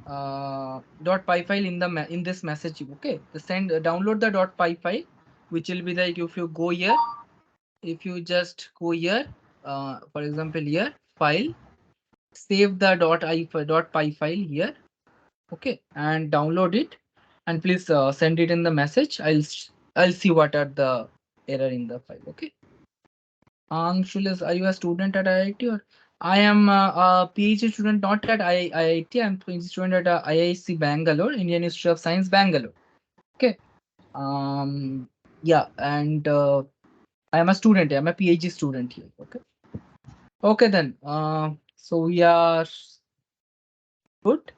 .py file in in this message. Okay, the download the .py file, which will be like if you go here, if you just go here, for example here, file, save the .py file here, okay, and download it, and please send it in the message. I'll see what are the error in the file. Okay. Anshulas, are you a student at IIT, or I am a PhD student, not at IIT. I'm a PhD student at IIC Bangalore, Indian Institute of Science, Bangalore. Okay. Yeah, and I am a student. I'm a PhD student here. Okay. Okay then. So we are good.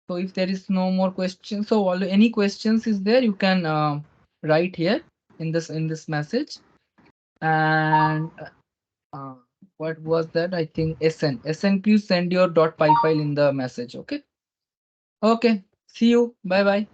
So if there is no more questions, so any questions is there, you can write here in this message. And uh, what was that? I think SN. Please send your .py file in the message. Okay. Okay. See you. Bye bye.